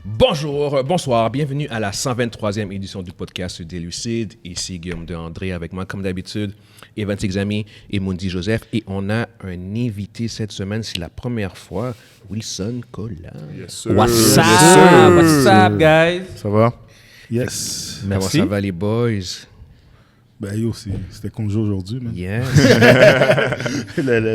Bonjour, bonsoir, bienvenue à la 123e édition du podcast des Lucides. Ici Guillaume de André avec moi, comme d'habitude, Evan Exami et Mundi Joseph. Et on a un invité cette semaine, c'est la première fois, Wilson Collat. Yes, sir. What's Yes, up? sir. What's up, guys? Ça va? Yes. Comment Merci. ça va les boys? Ben yo, c'était congé aujourd'hui, man. Yes.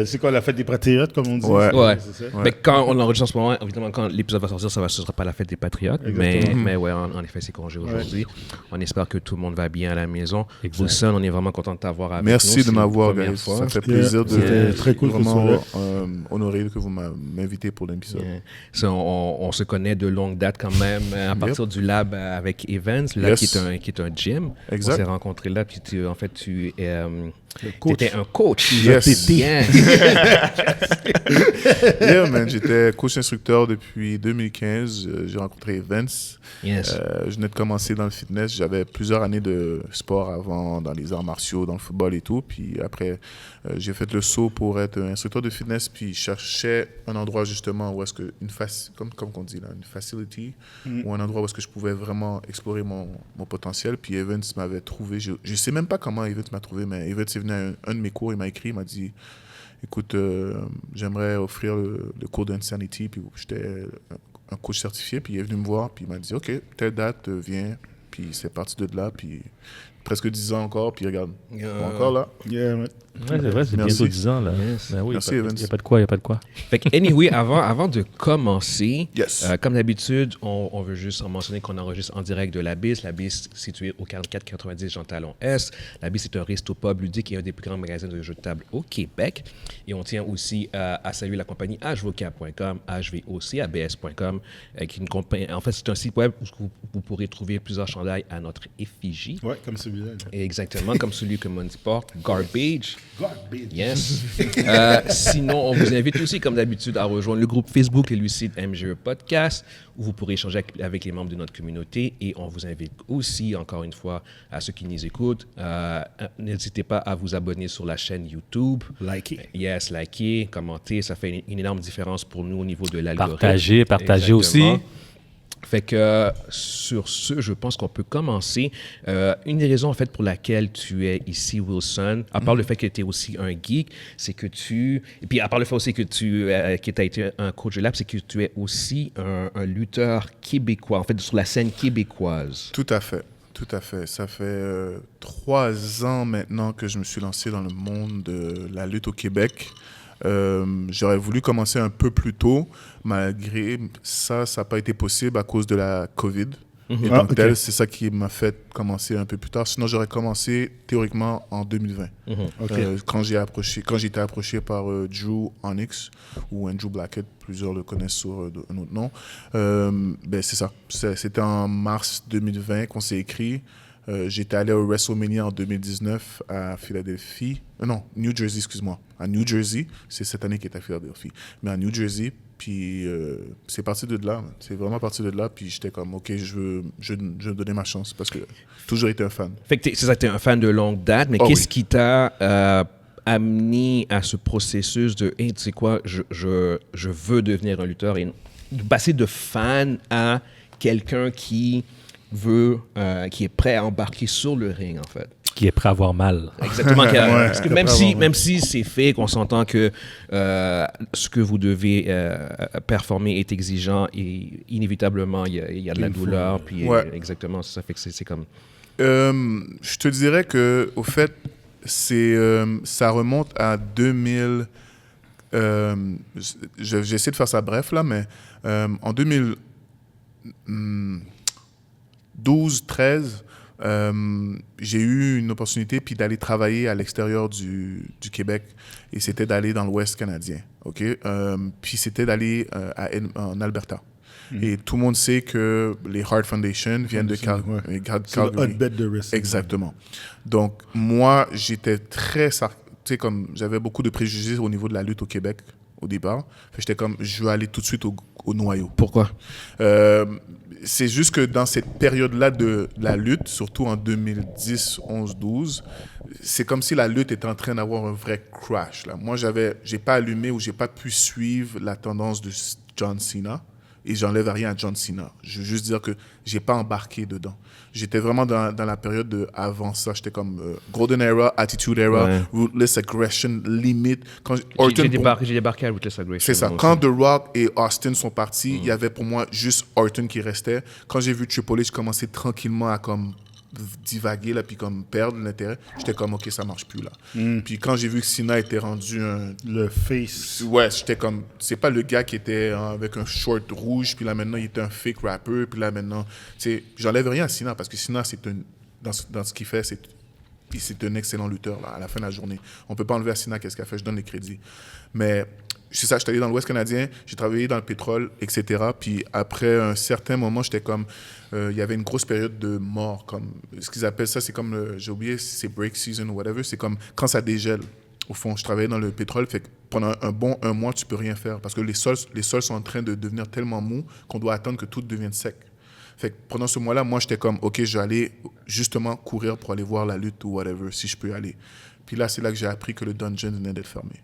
C'est quoi la fête des patriotes, comme on dit? Ouais. Ouais. C'est ça? Ouais. Mais quand on l'enregistre en ce moment, évidemment, quand l'épisode va sortir, ce ne sera pas la fête des Patriotes. Mais ouais, en effet, c'est congé aujourd'hui. On espère que tout le monde va bien à la maison. Exact. Wilson, on est vraiment content de t'avoir avec nous. Merci de C'est m'avoir, la première guys. fois. Ça fait plaisir de C'était très cool que tu sois vraiment là. honoré que vous m'invitez pour l'épisode. Yeah. Ça, on se connaît de longue date quand même, à partir du lab avec Evans, le lab Yes. qui est un gym. Exact. On s'est rencontrés là, puis en fait, tu coach. étais un coach. Yes. Yeah. Yeah, man, j'étais coach instructeur depuis 2015. J'ai rencontré Vince. Yes. Je venais de commencer dans le fitness. J'avais plusieurs années de sport avant, dans les arts martiaux, dans le football et tout. Puis après, j'ai fait le saut pour être instructeur de fitness. Puis je cherchais un endroit justement où est-ce que, comme on dit là, une facility, ou un endroit où est-ce que je pouvais vraiment explorer mon potentiel. Puis Evans m'avait trouvé. Je ne sais même pas comment Evans m'a trouvé, mais Evans est venu à un de mes cours, il m'a écrit, il m'a dit écoute, j'aimerais offrir le cours d'Insanity, puis j'étais un coach certifié, puis il est venu me voir, puis il m'a dit ok, telle date, viens, puis c'est parti de là, puis presque 10 ans encore, puis regarde, encore là. Yeah, man. Ouais, c'est vrai, c'est Merci. bientôt 10 ans, là. Yes. Ben oui, Merci, il Evans. n'y a pas de quoi, il n'y a pas de quoi. Fait que, anyway, avant de commencer, Yes. comme d'habitude, on veut juste mentionner qu'on enregistre en direct de l'Abysse. l'Abysse située au 4490 Jean Talon Est. L'Abysse est un resto-pub ludique et un des plus grands magasins de jeux de table au Québec. Et on tient aussi à saluer la compagnie hvocab.com, hvocabs.com, qui est une compagnie. En fait, c'est un site web où vous pourrez trouver plusieurs chandails à notre effigie. Ouais, comme celui-là. là. Exactement, comme celui que Monty porte, Garbage. Garbage. Yes. Sinon, on vous invite aussi, comme d'habitude, à rejoindre le groupe Facebook Les Lucides MGE Podcast, où vous pourrez échanger avec les membres de notre communauté. Et on vous invite aussi, encore une fois, à ceux qui nous écoutent, n'hésitez pas à vous abonner sur la chaîne YouTube. Likey. Yes, liker, commenter, ça fait une énorme différence pour nous au niveau de l'algorithme. Partagez aussi. Exactement. Fait que sur ce, je pense qu'on peut commencer. Une des raisons en fait pour laquelle tu es ici, Wilson, à part le fait que tu es aussi un geek, c'est que et puis à part le fait aussi que tu as été un coach de lab, c'est que tu es aussi un lutteur québécois, en fait sur la scène québécoise. Tout à fait. Tout à fait. Ça fait 3 ans maintenant que je me suis lancé dans le monde de la lutte au Québec. J'aurais voulu commencer un peu plus tôt, malgré ça n'a pas été possible à cause de la COVID. Et Ah, donc tel, ok. c'est ça qui m'a fait commencer un peu plus tard. Sinon, j'aurais commencé théoriquement en 2020. Ok. Quand j'ai été approché par Drew Onyx ou Andrew Blackett, plusieurs le connaissent sur un autre nom. Ben c'est ça. C'était en mars 2020 qu'on s'est écrit. J'étais allé au WrestleMania en 2019 à Philadelphie. Non, New Jersey, excuse-moi. À New Jersey. C'est cette année qui est à Philadelphie. Mais à New Jersey. Puis c'est parti de là. Man. C'est vraiment parti de là. Puis j'étais comme, OK, je veux donner ma chance parce que j'ai toujours été un fan. Fait que c'est ça, tu es un fan de longue date, mais Oh, qu'est-ce oui. qui t'a amené à ce processus de, hey, tu sais quoi, je veux devenir un lutteur et de passer de fan à quelqu'un qui qui est prêt à embarquer sur le ring, en fait. Qui est prêt à avoir mal. Exactement. Parce que Ouais, même si c'est fait, qu'on s'entend que ce que vous devez performer est exigeant et inévitablement, il y a de la douleur. Puis Ouais. exactement, ça fait que c'est comme... Je te dirais que, au fait, ça remonte à 2000. J'essaie de faire ça bref là, mais en 2012-13, j'ai eu une opportunité puis d'aller travailler à l'extérieur du Québec et c'était d'aller dans l'Ouest canadien, ok. Puis c'était d'aller en Alberta. Et tout le monde sait que les Heart Foundation viennent de C'est le Calgary. hotbed de wrestling. Exactement. Donc, moi, j'étais comme j'avais beaucoup de préjugés au niveau de la lutte au Québec au départ. Fait que j'étais comme, je veux aller tout de suite au noyau. Pourquoi? C'est juste que dans cette période-là de la lutte, surtout en 2010, 11, 12, c'est comme si la lutte était en train d'avoir un vrai crash. Là. Moi, j'ai pas allumé ou j'ai pas pu suivre la tendance de John Cena. Et j'enlève rien à John Cena. Je veux juste dire que j'ai pas embarqué dedans. J'étais vraiment dans la période de avant ça. J'étais comme Golden Era, Attitude Era, Ouais. Ruthless Aggression, limite. Quand J'ai débarqué à Ruthless Aggression. c'est ça. moi Quand aussi. The Rock et Austin sont partis, il y avait pour moi juste Orton qui restait. Quand j'ai vu Triple H commencer tranquillement à comme divaguer là, puis comme perdre l'intérêt, j'étais comme ok, ça marche plus là. Puis quand j'ai vu que Cena était rendu un Le face. ouais, j'étais comme c'est pas le gars qui était avec un short rouge, puis là maintenant il était un fake rapper, puis là maintenant tu sais, j'enlève rien à Cena parce que Cena c'est un dans ce qu'il fait, c'est un excellent lutteur là, à la fin de la journée. On peut pas enlever à Cena qu'est-ce qu'il a fait, je donne les crédits. Mais c'est ça, j'étais allé dans l'Ouest canadien, j'ai travaillé dans le pétrole, etc. Puis après un certain moment, j'étais comme, il y avait une grosse période de mort, comme ce qu'ils appellent ça, c'est comme, j'ai oublié si c'est break season ou whatever, c'est comme quand ça dégèle. Au fond, je travaillais dans le pétrole, fait que pendant un mois, tu peux rien faire parce que les sols sont en train de devenir tellement mous qu'on doit attendre que tout devienne sec. Fait que pendant ce mois-là, moi, j'étais comme, OK, je vais aller justement courir pour aller voir la lutte ou whatever, si je peux y aller. Puis là, c'est là que j'ai appris que le dungeon venait d'être fermé.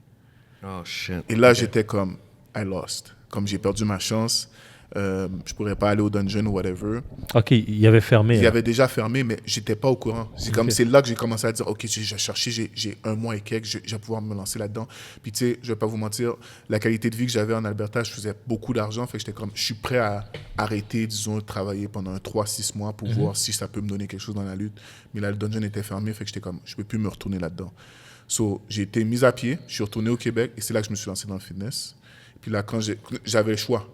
Oh shit. Et là, j'étais comme, I lost. Comme j'ai perdu ma chance, je pourrais pas aller au dungeon ou whatever. OK, il avait fermé. Il y avait déjà fermé, mais j'étais pas au courant. C'est là que j'ai commencé à dire, OK, j'ai cherché, j'ai un mois et quelques, je vais pouvoir me lancer là-dedans. Puis tu sais, je vais pas vous mentir, la qualité de vie que j'avais en Alberta, je faisais beaucoup d'argent, fait que j'étais comme, je suis prêt à arrêter, disons, de travailler pendant 3-6 mois pour voir si ça peut me donner quelque chose dans la lutte. Mais là, le dungeon était fermé, fait que j'étais comme, je peux plus me retourner là-dedans. So, j'ai été mis à pied, je suis retourné au Québec et c'est là que je me suis lancé dans le fitness. Puis là, quand j'avais le choix,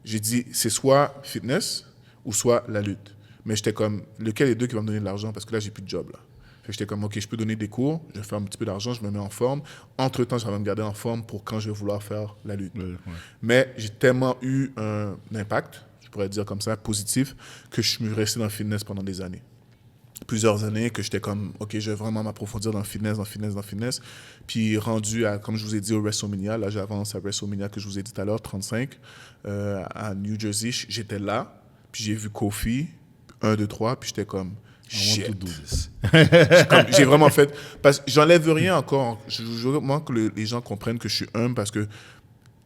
j'ai dit, c'est soit fitness ou soit la lutte. Mais j'étais comme, lequel des deux qui va me donner de l'argent? Parce que là, j'ai plus de job. Là. Fait que j'étais comme, OK, je peux donner des cours, je vais faire un petit peu d'argent, je me mets en forme. Entre-temps, ça va me garder en forme pour quand je vais vouloir faire la lutte. Ouais. Mais j'ai tellement eu un impact, je pourrais dire comme ça, positif, que je suis resté dans le fitness pendant des années. Plusieurs années que j'étais comme, OK, je vais vraiment m'approfondir dans le fitness. Puis rendu à, comme je vous ai dit, au WrestleMania, là j'avance à WrestleMania que je vous ai dit tout à l'heure, 35, à New Jersey, j'étais là, puis j'ai vu Kofi, 1, 2, 3, puis j'étais comme, shit. J'ai vraiment fait, parce que j'enlève rien encore, je veux vraiment que les gens comprennent que je suis humble, parce que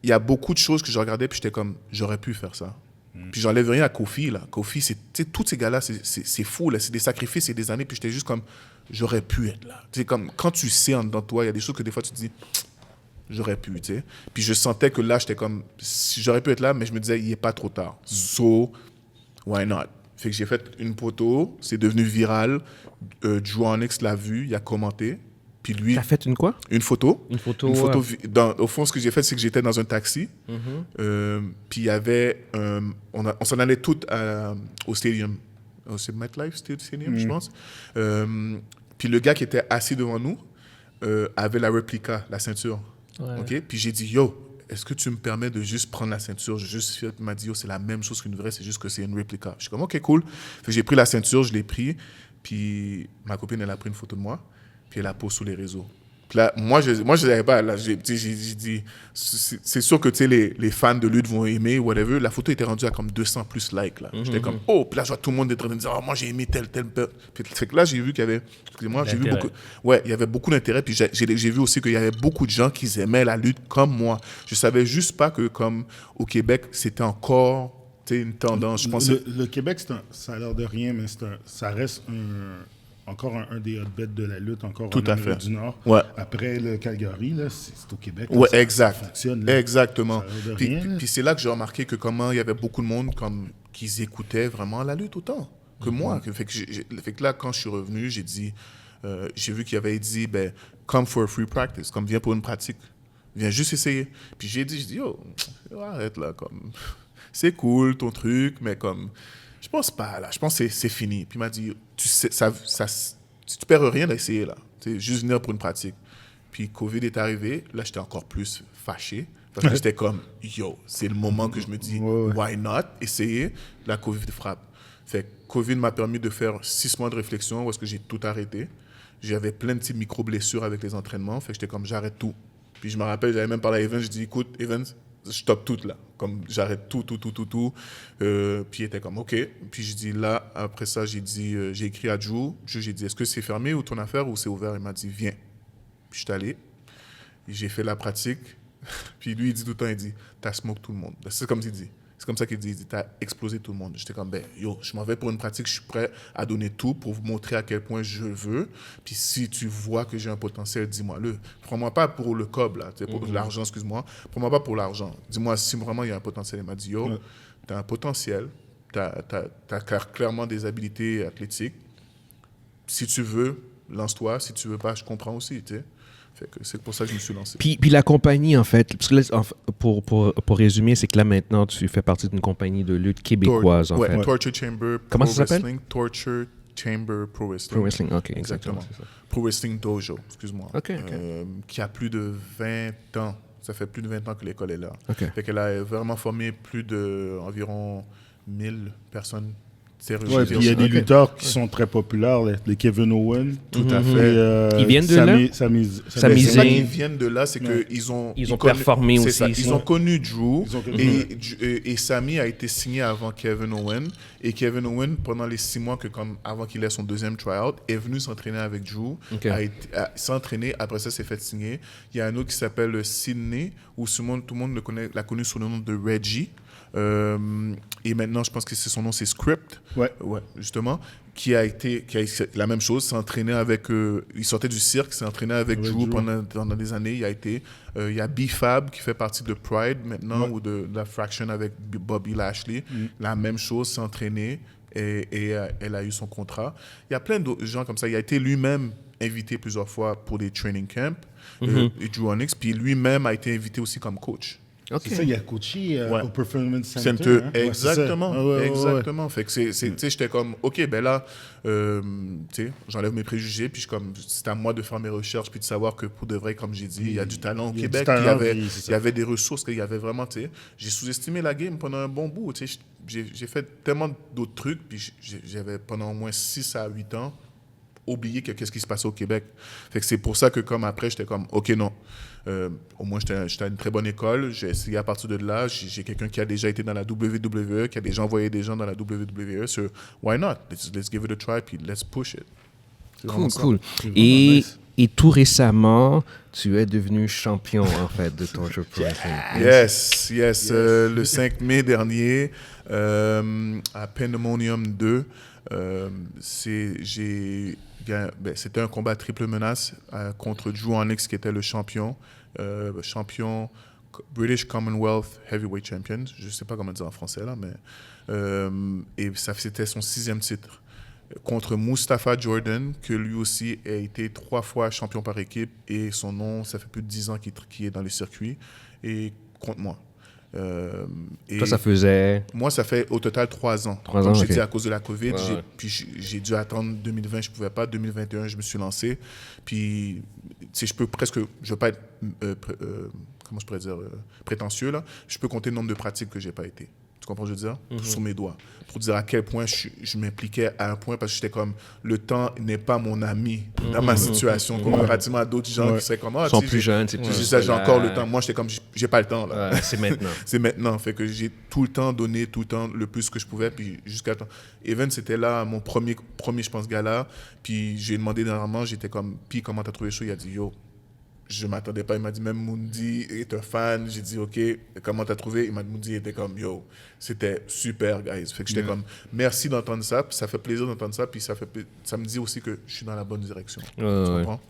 il y a beaucoup de choses que je regardais, puis j'étais comme, j'aurais pu faire ça. Puis j'enlève rien à Kofi, là. Kofi, tous ces gars-là, c'est fou, là. C'est des sacrifices, c'est des années. Puis j'étais juste comme, j'aurais pu être là. Tu sais, comme, quand tu sais en dedans de toi, il y a des choses que des fois tu te dis, j'aurais pu, tu sais. Puis je sentais que là, j'étais comme, j'aurais pu être là, mais je me disais, il n'est pas trop tard. So, why not? Fait que j'ai fait une photo, c'est devenu viral. Drew Onyx l'a vu, il a commenté. Puis lui, T'as fait une quoi? une photo. Une photo. Au fond, ce que j'ai fait, c'est que j'étais dans un taxi. Puis il y avait. On s'en allait tous au stadium. C'est MetLife Stadium, je pense. Puis le gars qui était assis devant nous avait la réplica, la ceinture. Ouais. OK? Puis j'ai dit, yo, est-ce que tu me permets de juste prendre la ceinture? Il m'a dit, yo, c'est la même chose qu'une vraie, c'est juste que c'est une réplica. Je suis comme, OK, cool. Fait que j'ai pris la ceinture, je l'ai pris. Puis ma copine, elle a pris une photo de moi. Puis elle la pose sur les réseaux. Puis là, moi, je ne savais pas. Là, j'ai dit, c'est sûr que les fans de lutte vont aimer, whatever. La photo était rendue à comme 200 plus likes. Là. J'étais comme, oh, puis là, je vois tout le monde être en train de dire, oh, moi, j'ai aimé tel. Puis fait que là, j'ai vu qu'il y avait, excusez-moi, j'ai vu beaucoup, ouais, il y avait beaucoup d'intérêt. Puis j'ai vu aussi qu'il y avait beaucoup de gens qui aimaient la lutte comme moi. Je savais juste pas que, comme au Québec, c'était encore une tendance. Je pensais... Le Québec, ça a l'air de rien, mais ça reste encore un des hotbeds de la lutte, encore Tout en à Amérique fait. du Nord. Ouais. Après le Calgary, là, c'est au Québec. Ouais, là, exact. Ça fonctionne, là. Exactement. Ça a l'air de rien, là. Puis c'est là que j'ai remarqué que comment il y avait beaucoup de monde qui écoutaient vraiment la lutte autant que moi. Fait que là, quand je suis revenu, j'ai dit, j'ai vu qu'il avait dit, ben, come for a free practice, comme viens pour une pratique, viens juste essayer. Puis j'ai dit, yo, arrête là, comme, c'est cool ton truc, mais comme, je pense pas là, je pense que c'est fini. Puis il m'a dit, tu sais, tu perds rien d'essayer là, tu sais, juste venir pour une pratique. Puis Covid est arrivé, là j'étais encore plus fâché. Parce que j'étais comme, yo, c'est le moment que je me dis, why not essayer? La Covid frappe. Fait que Covid m'a permis de faire 6 mois de réflexion où est-ce que j'ai tout arrêté. J'avais plein de petites micro-blessures avec les entraînements. Fait que j'étais comme, j'arrête tout. Puis je me rappelle, j'avais même parlé à Evans, je dis, écoute, Evans, je stoppe tout là. Comme j'arrête tout. Puis il était comme, OK. Puis je dis, là, après ça, j'ai écrit à Drew. J'ai dit, est-ce que c'est fermé ou ton affaire ou c'est ouvert? Il m'a dit, viens. Puis je suis allé. J'ai fait la pratique. Puis lui, il dit tout le temps, il dit, t'as smoke tout le monde. C'est comme il dit. C'est comme ça qu'il dit, t'as explosé tout le monde. J'étais comme, ben, yo, je m'en vais pour une pratique, je suis prêt à donner tout pour vous montrer à quel point je veux. Puis si tu vois que j'ai un potentiel, dis-moi-le. Prends-moi pas pour le cob, là, pour l'argent, excuse-moi. Prends-moi pas pour l'argent. Dis-moi si vraiment il y a un potentiel. Il m'a dit, yo, t'as un potentiel, t'as clairement des habilités athlétiques. Si tu veux, lance-toi. Si tu veux pas, je comprends aussi, tu sais. Fait que c'est pour ça que je me suis lancé. Puis la compagnie, en fait, parce que là, pour résumer, c'est que là, maintenant, tu fais partie d'une compagnie de lutte québécoise, en fait. Torture Chamber Comment Pro ça s'appelle? Wrestling. Torture Chamber Pro Wrestling. Pro Wrestling, ok, exactement. Exactement. Pro Wrestling Dojo, excuse-moi. Ok. Qui a plus de 20 ans. Ça fait plus de 20 ans que l'école est là. Ok. Fait qu'elle a vraiment formé plus d'environ 1000 personnes. Sérieux. Ouais, puis il y a des lutteurs qui sont très populaires, les Kevin Owen. Tout à fait. Ils viennent de là? Sami C'est pas Zayn. qu'ils viennent de là, c'est qu'ils ont... Ils ont performé c'est aussi ça, ici. Ils ont connu Drew. Ils ont connu- Et Sami a été signé avant Kevin Owen. Et Kevin Owen, pendant les 6 mois avant qu'il ait son deuxième tryout, est venu s'entraîner avec Drew. Ok. A s'entraîné. Après ça, s'est fait signer. Il y a un autre qui s'appelle Sydney, où tout le monde l'a connu sous le nom de Reggie. Et maintenant, je pense que son nom, c'est Script. Ouais. Ouais, justement. Qui a la même chose, s'est entraîné avec... il sortait du cirque, s'est entraîné avec Drew pendant des années. Il y a B-Fab qui fait partie de Pride maintenant, ou de la Fraction avec Bobby Lashley. La même chose, s'est entraîné et elle a eu son contrat. Il y a plein d'autres gens comme ça. Il a été lui-même invité plusieurs fois pour des training camps, Drew Onyx, puis lui-même a été invité aussi comme coach. Ok. C'est ça, il y a coaché au Performance Center. Center, hein? exactement, Ouais, exactement. Fait que tu sais, j'étais comme, ok, ben là, tu sais, j'enlève mes préjugés, puis c'est à moi de faire mes recherches, puis de savoir que pour de vrai, comme j'ai dit, il y a du talent au Il y a du Québec, talent, il y avait des ressources, il y avait vraiment, tu sais, j'ai sous-estimé la game pendant un bon bout, tu sais, j'ai fait tellement d'autres trucs, puis j'avais pendant au moins 6 à 8 ans oublié qu'est-ce qui se passait au Québec. Fait que c'est pour ça que comme après, j'étais comme, ok, non. Au moins, j'étais à une très bonne école. J'ai essayé à partir de là. J'ai quelqu'un qui a déjà été dans la WWE, qui a déjà envoyé des gens dans la WWE. So, why not? Let's give it a try, puis let's push it. C'est vraiment ça. Cool. C'est vraiment Et, nice. et tout récemment, tu es devenu champion, en fait, de Torture Pro Wrestling. Yes. Le 5 mai dernier, à Pandemonium 2, c'était un combat triple menace contre Drew Onyx, qui était le champion British Commonwealth Heavyweight Champion. Je ne sais pas comment dire en français, là, mais et c'était son 6e titre. Contre Mustafa Jordan, que lui aussi a été 3 fois champion par équipe, et son nom, ça fait plus de 10 ans qu'il est dans les circuits, et contre moi. Toi, ça faisait... Moi, ça fait au total 3 ans. 3 Comme ans, je ok. t'ai dit, à cause de la COVID, Ouais. puis j'ai dû attendre 2020, je ne pouvais pas. 2021, je me suis lancé. Puis, tu sais, je ne veux pas être, comment je pourrais dire, prétentieux, là. Je peux compter le nombre de pratiques que je n'ai pas été. Tu comprends ce que je veux dire? Sur mes doigts. Pour dire à quel point je m'impliquais à un point, parce que j'étais comme, le temps n'est pas mon ami dans ma situation, comparativement à d'autres gens qui seraient comme, Ils sont plus jeunes, c'est plus... j'ai encore le temps. Moi, j'étais comme, j'ai pas le temps, là. Ouais, c'est maintenant. C'est maintenant. Fait que j'ai tout le temps donné, tout le temps, le plus que je pouvais. Puis jusqu'à temps. Even, c'était là, mon premier, je pense, gala. Puis j'ai demandé dernièrement, j'étais comme, puis comment t'as trouvé le show? Il a dit, yo, je m'attendais pas. Il m'a dit, même Mundi est un fan. J'ai dit, OK, comment t'as trouvé? Il m'a dit, Mundi était comme, yo, c'était super, guys. Fait que j'étais comme, merci d'entendre ça. Puis ça fait plaisir d'entendre ça. Puis ça me dit aussi que je suis dans la bonne direction. Tu comprends?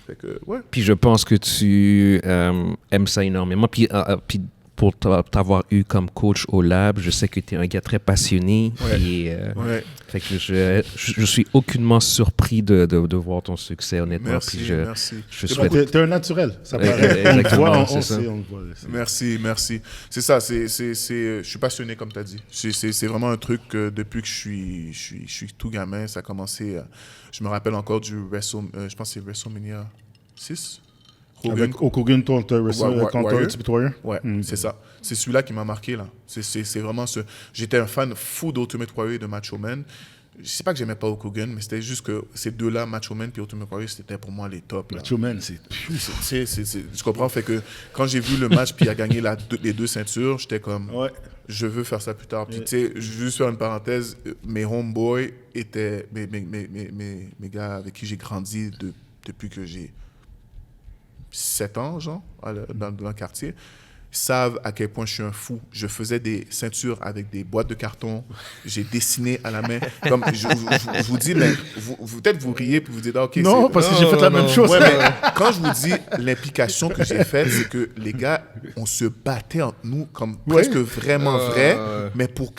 Fait que, ouais. Puis je pense que tu aimes ça énormément. Puis pour t'avoir eu comme coach au lab, je sais que tu es un gars très passionné. Ouais. Et, Ouais. fait que je suis aucunement surpris de voir ton succès, honnêtement. Merci, Puis merci. je Bon, souhaite... t'es un naturel, ça Ouais, paraît. exactement, On le voit, c'est on ça. sait, on le voit. Merci. C'est ça, je suis passionné, comme tu as dit. C'est vraiment un truc que depuis que je suis tout gamin, ça a commencé. Je me rappelle encore du je pense que c'est WrestleMania 6. Avec Hogan contre Warrior. Ultimate Warrior. Ouais, c'est ça. C'est celui-là qui m'a marqué, là. C'est vraiment ce... J'étais un fan fou d'Ultimate Warrior et de Macho Man. Je sais pas que j'aimais pas Hulk Hogan, mais c'était juste que ces deux-là, Macho Man et Ultimate Warrior, c'était pour moi les tops. Là. Macho Man, c'est... Tu comprends? Fait que quand j'ai vu le match puis il a gagné les 2 ceintures, j'étais comme... Ouais. Je veux faire ça plus tard. Puis, tu sais, je veux juste faire une parenthèse. Mes homeboys étaient mes gars avec qui j'ai grandi depuis que j'ai 7 ans, genre, dans le quartier. savent à quel point je suis un fou. Je faisais des ceintures avec des boîtes de carton. J'ai dessiné à la main. Comme je vous dis, mais peut-être vous riez puis vous dites, OK. Non, parce que j'ai fait la même chose. Ouais, mais quand je vous dis l'implication que j'ai faite, c'est que les gars, on se battait entre nous comme presque vraiment vrai, mais pour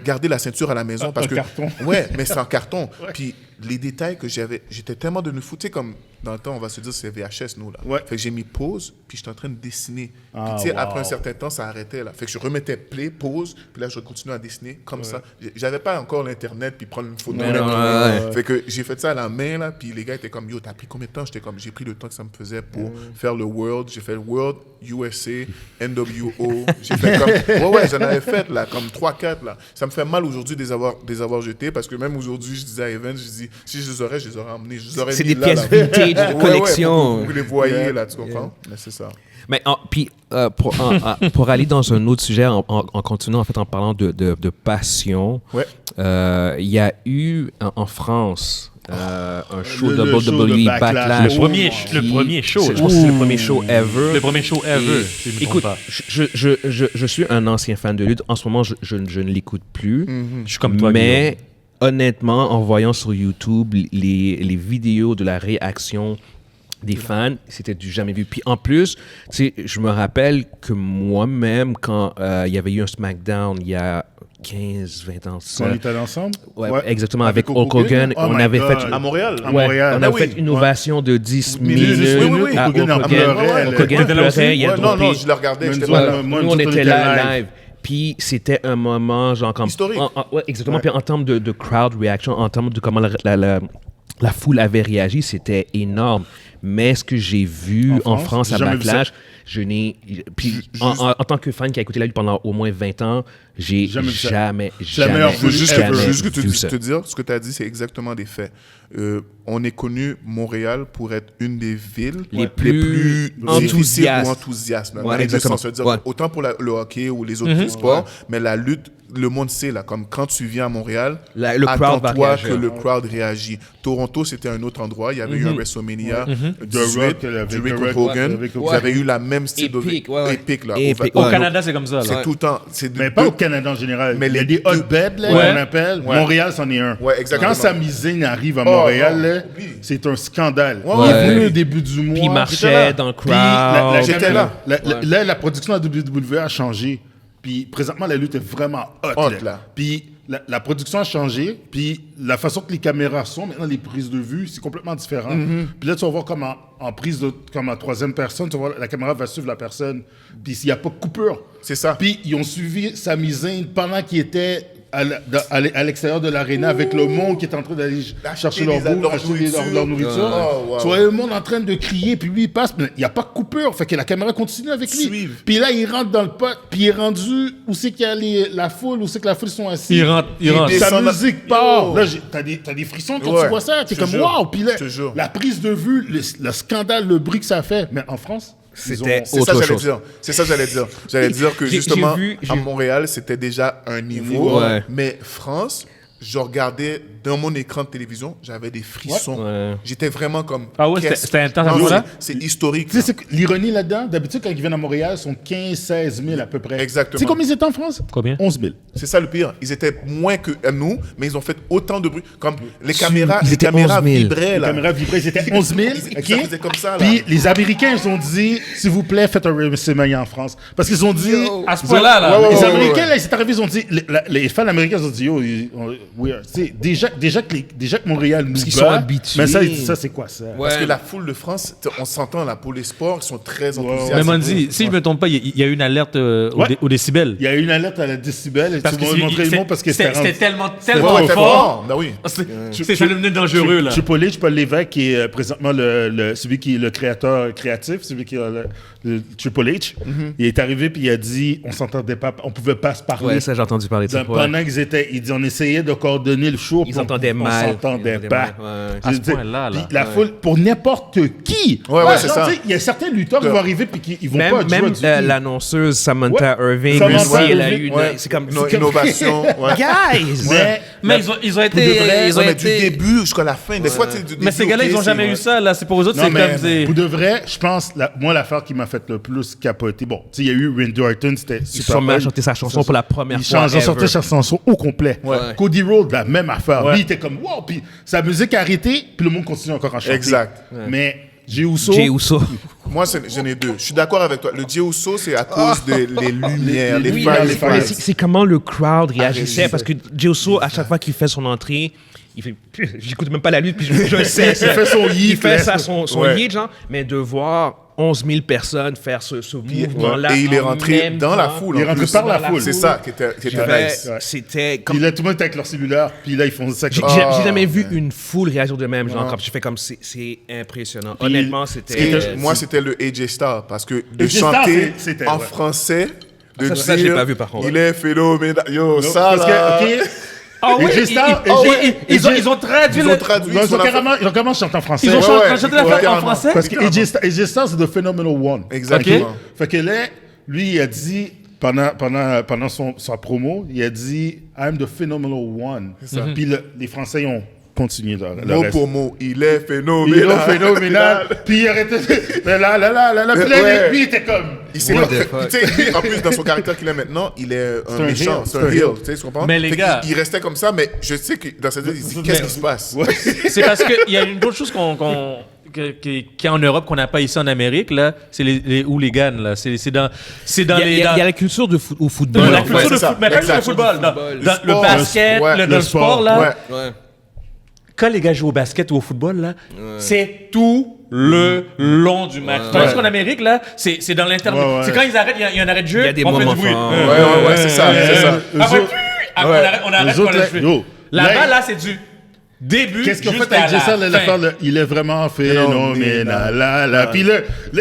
garder la ceinture à la maison. Parce en carton. Ouais, mais c'est en carton. Puis les détails que j'étais tellement devenu fou. Tu sais, comme dans le temps, on va se dire c'est VHS, nous, là. Ouais. Fait que j'ai mis pause, puis j'étais en train de dessiner. Ah, Puis, tu sais, wow. après un certain temps, ça arrêtait, là. Fait que je remettais play, pause, puis là, je continuais à dessiner comme ça. J'avais pas encore l'Internet, puis prendre une photo. Fait que j'ai fait ça à la main, là, puis les gars étaient comme, yo, t'as pris combien de temps? J'étais comme, j'ai pris le temps que ça me faisait pour faire le World. J'ai fait le World, USA, NWO. J'ai fait comme, ouais, j'en avais fait, là, comme 3-4, là. Ça me fait mal aujourd'hui de les avoir jetés, parce que même aujourd'hui, je disais à Evan, je dis, si je les aurais emmenés. Je les aurais C'est mis des là, pièces là. vintage de Ouais, collection. pour que vous les voyez, là, tu comprends? Mais c'est ça. Mais puis pour aller dans un autre sujet, en continuant en fait en parlant de passion, il y a eu en France un show Le show WWE de Backlash. Backlash. Le premier show. Je pense que c'est le premier show ever. Le premier show ever, Et, si je me trompe écoute, pas. je suis un ancien fan de lutte. En ce moment, je ne l'écoute plus. Je suis comme toi, Mais honnêtement, en voyant sur YouTube les vidéos de la réaction des fans, c'était du jamais vu. Puis en plus, tu sais, je me rappelle que moi-même, quand il y avait eu un SmackDown il y a 15-20 ans, On était allés ensemble? Ouais, exactement, avec Hulk Hoguin. Oh on my avait God. fait... À Montréal? À Ouais, Montréal. on a Ah oui. fait une ovation de 10 minutes. Oui. à Hulk Hogan en Hulk pleurait, Hogan. Hulk Hogan T'étais là pleurait, aussi? il a Non, droppé- je le regardais. Nous, J'étais voilà. pas là. Moi, Nous, nous on autres, était là live. Puis c'était un moment, genre, comme. Historique. Ouais, exactement. Puis en termes de crowd reaction, en termes de comment la foule avait réagi, c'était énorme. Mais ce que j'ai vu en France à j'ai jamais vu Backlash, je n'ai. Puis en tant que fan qui a écouté la lutte pendant au moins 20 ans, j'ai Jamais vu ça. jamais C'est la meilleure Je veux juste, jamais juste que vu ça. te dire, ce que tu as dit, c'est exactement des faits. On est connu, Montréal, pour être une des villes Les plus difficiles enthousiastes. ou enthousiastes. Dans Ouais, les deux exactement. sens. C'est-à-dire, Ouais. autant pour le hockey ou les autres sports, mais la lutte, le monde sait, là, comme quand tu viens à Montréal, Le crowd va attends-toi réagir. que le crowd réagit. Toronto, c'était un autre endroit. Il y avait eu un WrestleMania The 18 Rock, du avec Rick The Rock, Hogan. avec Vous avez eu la même style Épique, ouais. épique, là. Épique, On va- Au ouais. Canada, c'est comme ça. C'est Là. tout le temps. C'est Mais pas au Canada en général. Mais Il y a les des deux- hotbeds, là, Ouais. qu'on appelle. Ouais. Montréal, c'en est un. Ouais, exactement. Quand Sami Zayn arrive à Montréal, non, là, oublie. c'est un scandale. Ouais, Il est ouais. venu au début du mois. Puis il marchait J'étais là. dans le Puis la- crowd. J'étais là. Là, la production de la WWE a changé. Puis présentement, la lutte est vraiment hot. Là. Puis la production a changé. Puis la façon que les caméras sont, maintenant, les prises de vue, c'est complètement différent. Puis là, tu vas voir comme en prise comme en troisième personne, tu vas voir, la caméra va suivre la personne. Puis s'il n'y a pas de coupure. C'est ça. Puis ils ont suivi Sami Zayn pendant qu'il était à l'extérieur de l'aréna avec le monde qui est en train d'aller chercher leur bouffe, acheter leur nourriture. Oh, wow. Tu vois le monde en train de crier, puis lui il passe, mais il n'y a pas de coupure, fait que la caméra continue avec lui. Suivre. Puis là il rentre dans le pot, puis il est rendu où c'est qu'il y a la foule, où c'est que la foule sont assis. Il rentre. descend Sa la- musique part. Oh. Là t'as des frissons quand Ouais. tu vois ça, t'es Je te comme jure. waouh. Puis là Je te jure. la prise de vue, le scandale, le bruit que ça fait. Mais en France, C'était C'est ça autre que j'allais chose. dire. C'est ça que j'allais dire. J'allais dire que J'ai justement, vu- à Montréal, c'était déjà un niveau. Ouais. Mais France, je regardais dans mon écran de télévision, j'avais des frissons. Ouais. J'étais vraiment comme... Ah ouais, qu'est-ce- c'était intense à Non, ce moment-là? c'est historique. Tu sais, c'est que l'ironie là-dedans, d'habitude, quand ils viennent à Montréal, ils sont 15-16 000 à peu près. Exactement. Tu sais combien ils étaient en France? Combien? 11 000. C'est ça le pire. Ils étaient moins que nous, mais ils ont fait autant de bruit. Comme les caméras, Ils les étaient caméras 11 000. vibraient, Les là. caméras vibraient, ils étaient 11 000. Ils OK? faisaient comme ça, là. Puis les Américains, ils ont dit, s'il vous plaît, faites un WrestleMania en France. Parce qu'ils ont dit... À ce point-là, là. Ouais, ouais, Les ouais, Américains, ouais. là, ils sont arrivés, ils ont dit... Les fans américains, ils ont dit, yo, tu sais, déjà que Montréal nous qu'ils bat, sont habitués. Mais ça, c'est quoi ça? Parce Ouais. que la foule de France, on s'entend là, pour les sports, ils sont très enthousiastes. Mais Mondi, si je me trompe pas, il y a eu une alerte au décibel. Il y a eu une alerte à la décibel. Et Parce tu que vas montrer le mot parce que c'était rendu- tellement Ouais, tellement ouais, fort. Ben oui. C'est ça devenait dangereux, là. Triple H, Paul Lévesque, qui est présentement celui qui est le créateur créatif, celui qui a le Triple H. Il est arrivé puis il a dit on s'entendait pas, on pouvait pas se parler. Ouais, ça, j'ai entendu parler de ça. Pendant qu'ils étaient, il dit on essayait de coordonné le show. Ils puis s'entendaient on mal. s'entendait Ils s'entendaient pas. mal, ouais. À ce point-là, là. Puis la foule, pour n'importe qui. Ouais, c'est genre, ça. tu sais, il y a certains lutteurs qui vont arriver puis qui ils vont pas Même jouer du tout. l'annonceuse Samantha Irving, Samantha aussi, elle a Irving, eu une... Ouais. C'est comme... Innovation. Ouais. Guys! Mais ils ont été. Ils Non, ont mais du été. début jusqu'à la fin. Des fois, tu sais, du Mais ces début, gars-là, ok, ils ont jamais c'est- eu ça, là. C'est pour eux autres, Non, c'est mais comme. c'est- pour de vrai, je pense, moi, l'affaire qui m'a fait le plus capoter, bon, tu sais, il y a eu Randy Orton, c'était Ils super sont mis à fun. chanter sa chanson pour la première Il fois. change, sortait ever. sa chanson au complet. Ouais. Cody Rhodes, la même affaire. Ouais. Lui, il était comme, wow, puis sa musique a arrêté, puis le monde continue encore à chanter. Exact. Mais Jey Uso, Jey Uso. Moi, j'en ai deux. Je suis d'accord avec toi. Le Jey Uso, c'est à cause des lumières, les Oui, fires, les les fires. Mais fires. c'est comment le crowd réagissait, c'est parce que Jey Uso, à chaque fois qu'il fait son entrée, il fait... J'écoute même pas la lutte, puis je sais. Il fait son yeet, Il fait là. ça, son Ouais. yeet, genre. Mais de voir 11 000 personnes faire ce mouvement-là. Et il est en rentré même dans la temps. foule. Il est en rentré plus. par la foule. C'est ça qui était Fait, nice. Ouais. C'était puis comme... là, tout le monde était avec leur cellulaire, puis là, ils font ça. J'ai comme- j'ai jamais vu une foule réagir de même, genre, comme j'ai fait comme c'est impressionnant. Honnêtement, c'était... Moi, c'était le AJ Styles parce que de AJ Styles, chanter c'était, en ouais. français, de ça, j'ai dire, pas vu, par contre. il est phénoménal. Yo, ça Parce là. que, OK, Ah oui, AJ Styles, ils ont traduit Ils le. ont traduit. ils son ont affaire. carrément chanté en français. Ils ont Ouais, chanté ouais. chanté la Ouais, fête en carrément. français. Parce que AJ Styles, c'est The Phenomenal One. Exactement. Ok. Fait que là, lui, il a dit, pendant sa promo, il a dit « I'm the Phenomenal One ». Puis les Français, ils ont continué leur Mot reste. pour mot, il est Il phénoménal. est phénoménal. Puis il arrêtait. Là. Puis là, Ouais. lui, il était comme. Il s'est- What the fuck? tu sais, lui, en plus, dans son caractère qu'il a maintenant, il est un un méchant, heel. c'est un heel. Tu sais, tu comprends? Mais les Fait gars- qu'il- il restait comme ça, mais je sais que dans cette tête, il se dit qu'est-ce qui se passe? C'est parce qu'il y a une autre chose qu'il y a en Europe qu'on n'a pas ici en Amérique, là, c'est les hooligans, là. C'est dans Il y a- les. il y a la culture au football. la en culture fait. de c'est ça. foot, mais pas juste le Exact. football. Dans Le le sport, basket, ouais, dans le sport, là. Ouais. Ouais. Quand les gars jouent au basket ou au football, là, c'est tout le long du match. Tandis qu'en Amérique, là, c'est dans l'intervalle. Ouais, ouais. C'est quand ils arrêtent, il y a un arrêt de jeu, Il y a des on fait moments du bruit. forts. Ouais, c'est ça, c'est ça. Eux Après, autres- on arrête Eux pour autres, le là, jeu. yo, Là-bas, là, là, c'est du début Qu'est-ce qu'ils ont fait jusqu'à avec Jason, la l'affaire, fin. il est vraiment phénoménal. Là. Puis là,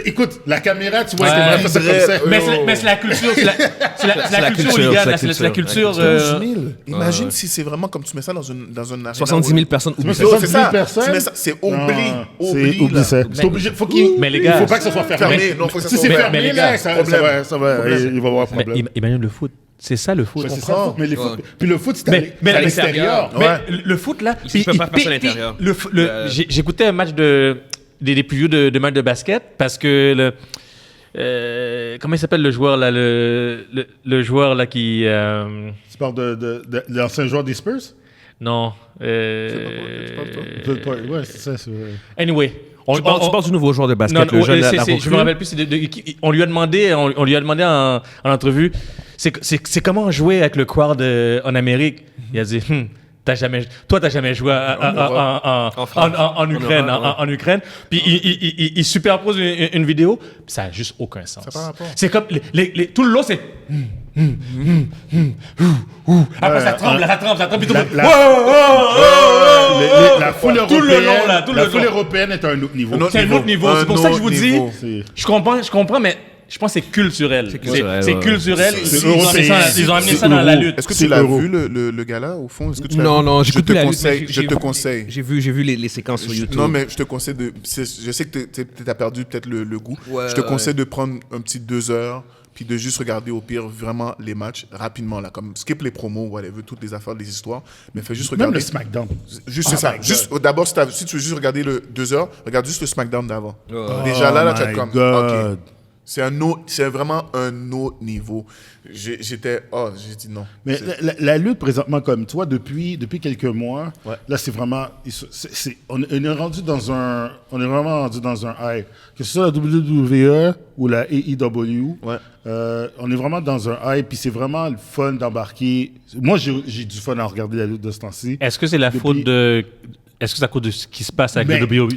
écoute, la caméra, tu vois, Ouais. il fait vraiment ça comme ça. Mais c'est la culture, c'est la culture culture, hooligan, c'est la là, c'est la culture. culture. 11 000. Imagine si c'est vraiment comme tu mets ça dans une arena. 70 000 personnes oublient ça. Yo, 70 c'est 000 ça. personnes. Tu mets ça, c'est Non, oubli. oublie ça. C'est obligé. Faut qu'il. Mais les gars- il faut pas que ça soit fermé. Fermé, non, faut que ça Si soit c'est ouvert. fermé, Mais les gars, là, ça problème. va. Problème. Il va y avoir Mais problème. imagine le foot. C'est ça le foot. Ouais, c'est ça. Mais les foot- Puis le foot, c'est Mais à à l'extérieur. Mais Ouais. le foot, là. Ils peuvent pas faire ça à l'intérieur. J'écoutais un match des plus vieux de match de basket parce que comment il s'appelle le joueur là, le joueur là qui Tu parles de l'ancien joueur des Spurs? non. Ouais, c'est ça. Anyway. Tu parles du nouveau joueur de basket, Non, le jeune, la je me recrue. rappelle plus. On lui a demandé en entrevue, c'est comment jouer avec le crowd en Amérique. Il a dit, t'as jamais joué en Ukraine, en Ukraine. Puis il superpose une vidéo, puis ça a juste aucun sens. Ça n'a pas rapport. C'est comme tout le long, c'est après ça tremble, puis tout le monde. La foule Tout le long, là, européenne, tout la le foule long. européenne est à un autre niveau. C'est un autre niveau. C'est pour ça que je vous dis, niveau. je comprends, mais je pense que c'est culturel. C'est culturel, culturel. ouais. C'est Ils ont amené ça- européen. Ils ont amené C'est ça dans la euro. lutte. Est-ce que C'est tu l'as euro. vu, le gars-là, au fond? Est-ce que tu l'as Non, vu? non, je j'écoute te plus la lutte, conseille. mais Je te conseille. J'ai vu les séquences sur YouTube. Non, mais je te conseille de. Je sais que tu as perdu peut-être le goût. Ouais, je te conseille de prendre un petit 2 heures, puis de juste regarder au pire vraiment les matchs rapidement, là, comme skip les promos, whatever, toutes les affaires, les histoires, mais fais juste Même regarder. le SmackDown. Juste Oh c'est ça. my Juste, d'abord, si tu veux juste regarder le 2 heures, regarde juste le SmackDown d'avant. Déjà Oh là, tu vas my être comme. God. OK. C'est vraiment un autre niveau. J'ai dit non. Mais la lutte présentement comme toi, depuis quelques mois, là c'est vraiment, on est rendu dans un, on est vraiment rendu dans un high. Que ce soit la WWE ou la AEW, on est vraiment dans un high, puis c'est vraiment le fun d'embarquer. Moi j'ai du fun à regarder la lutte de ce temps-ci. Est-ce que c'est la Depuis- faute de. Est-ce que c'est à cause de ce qui se passe avec Ben, le le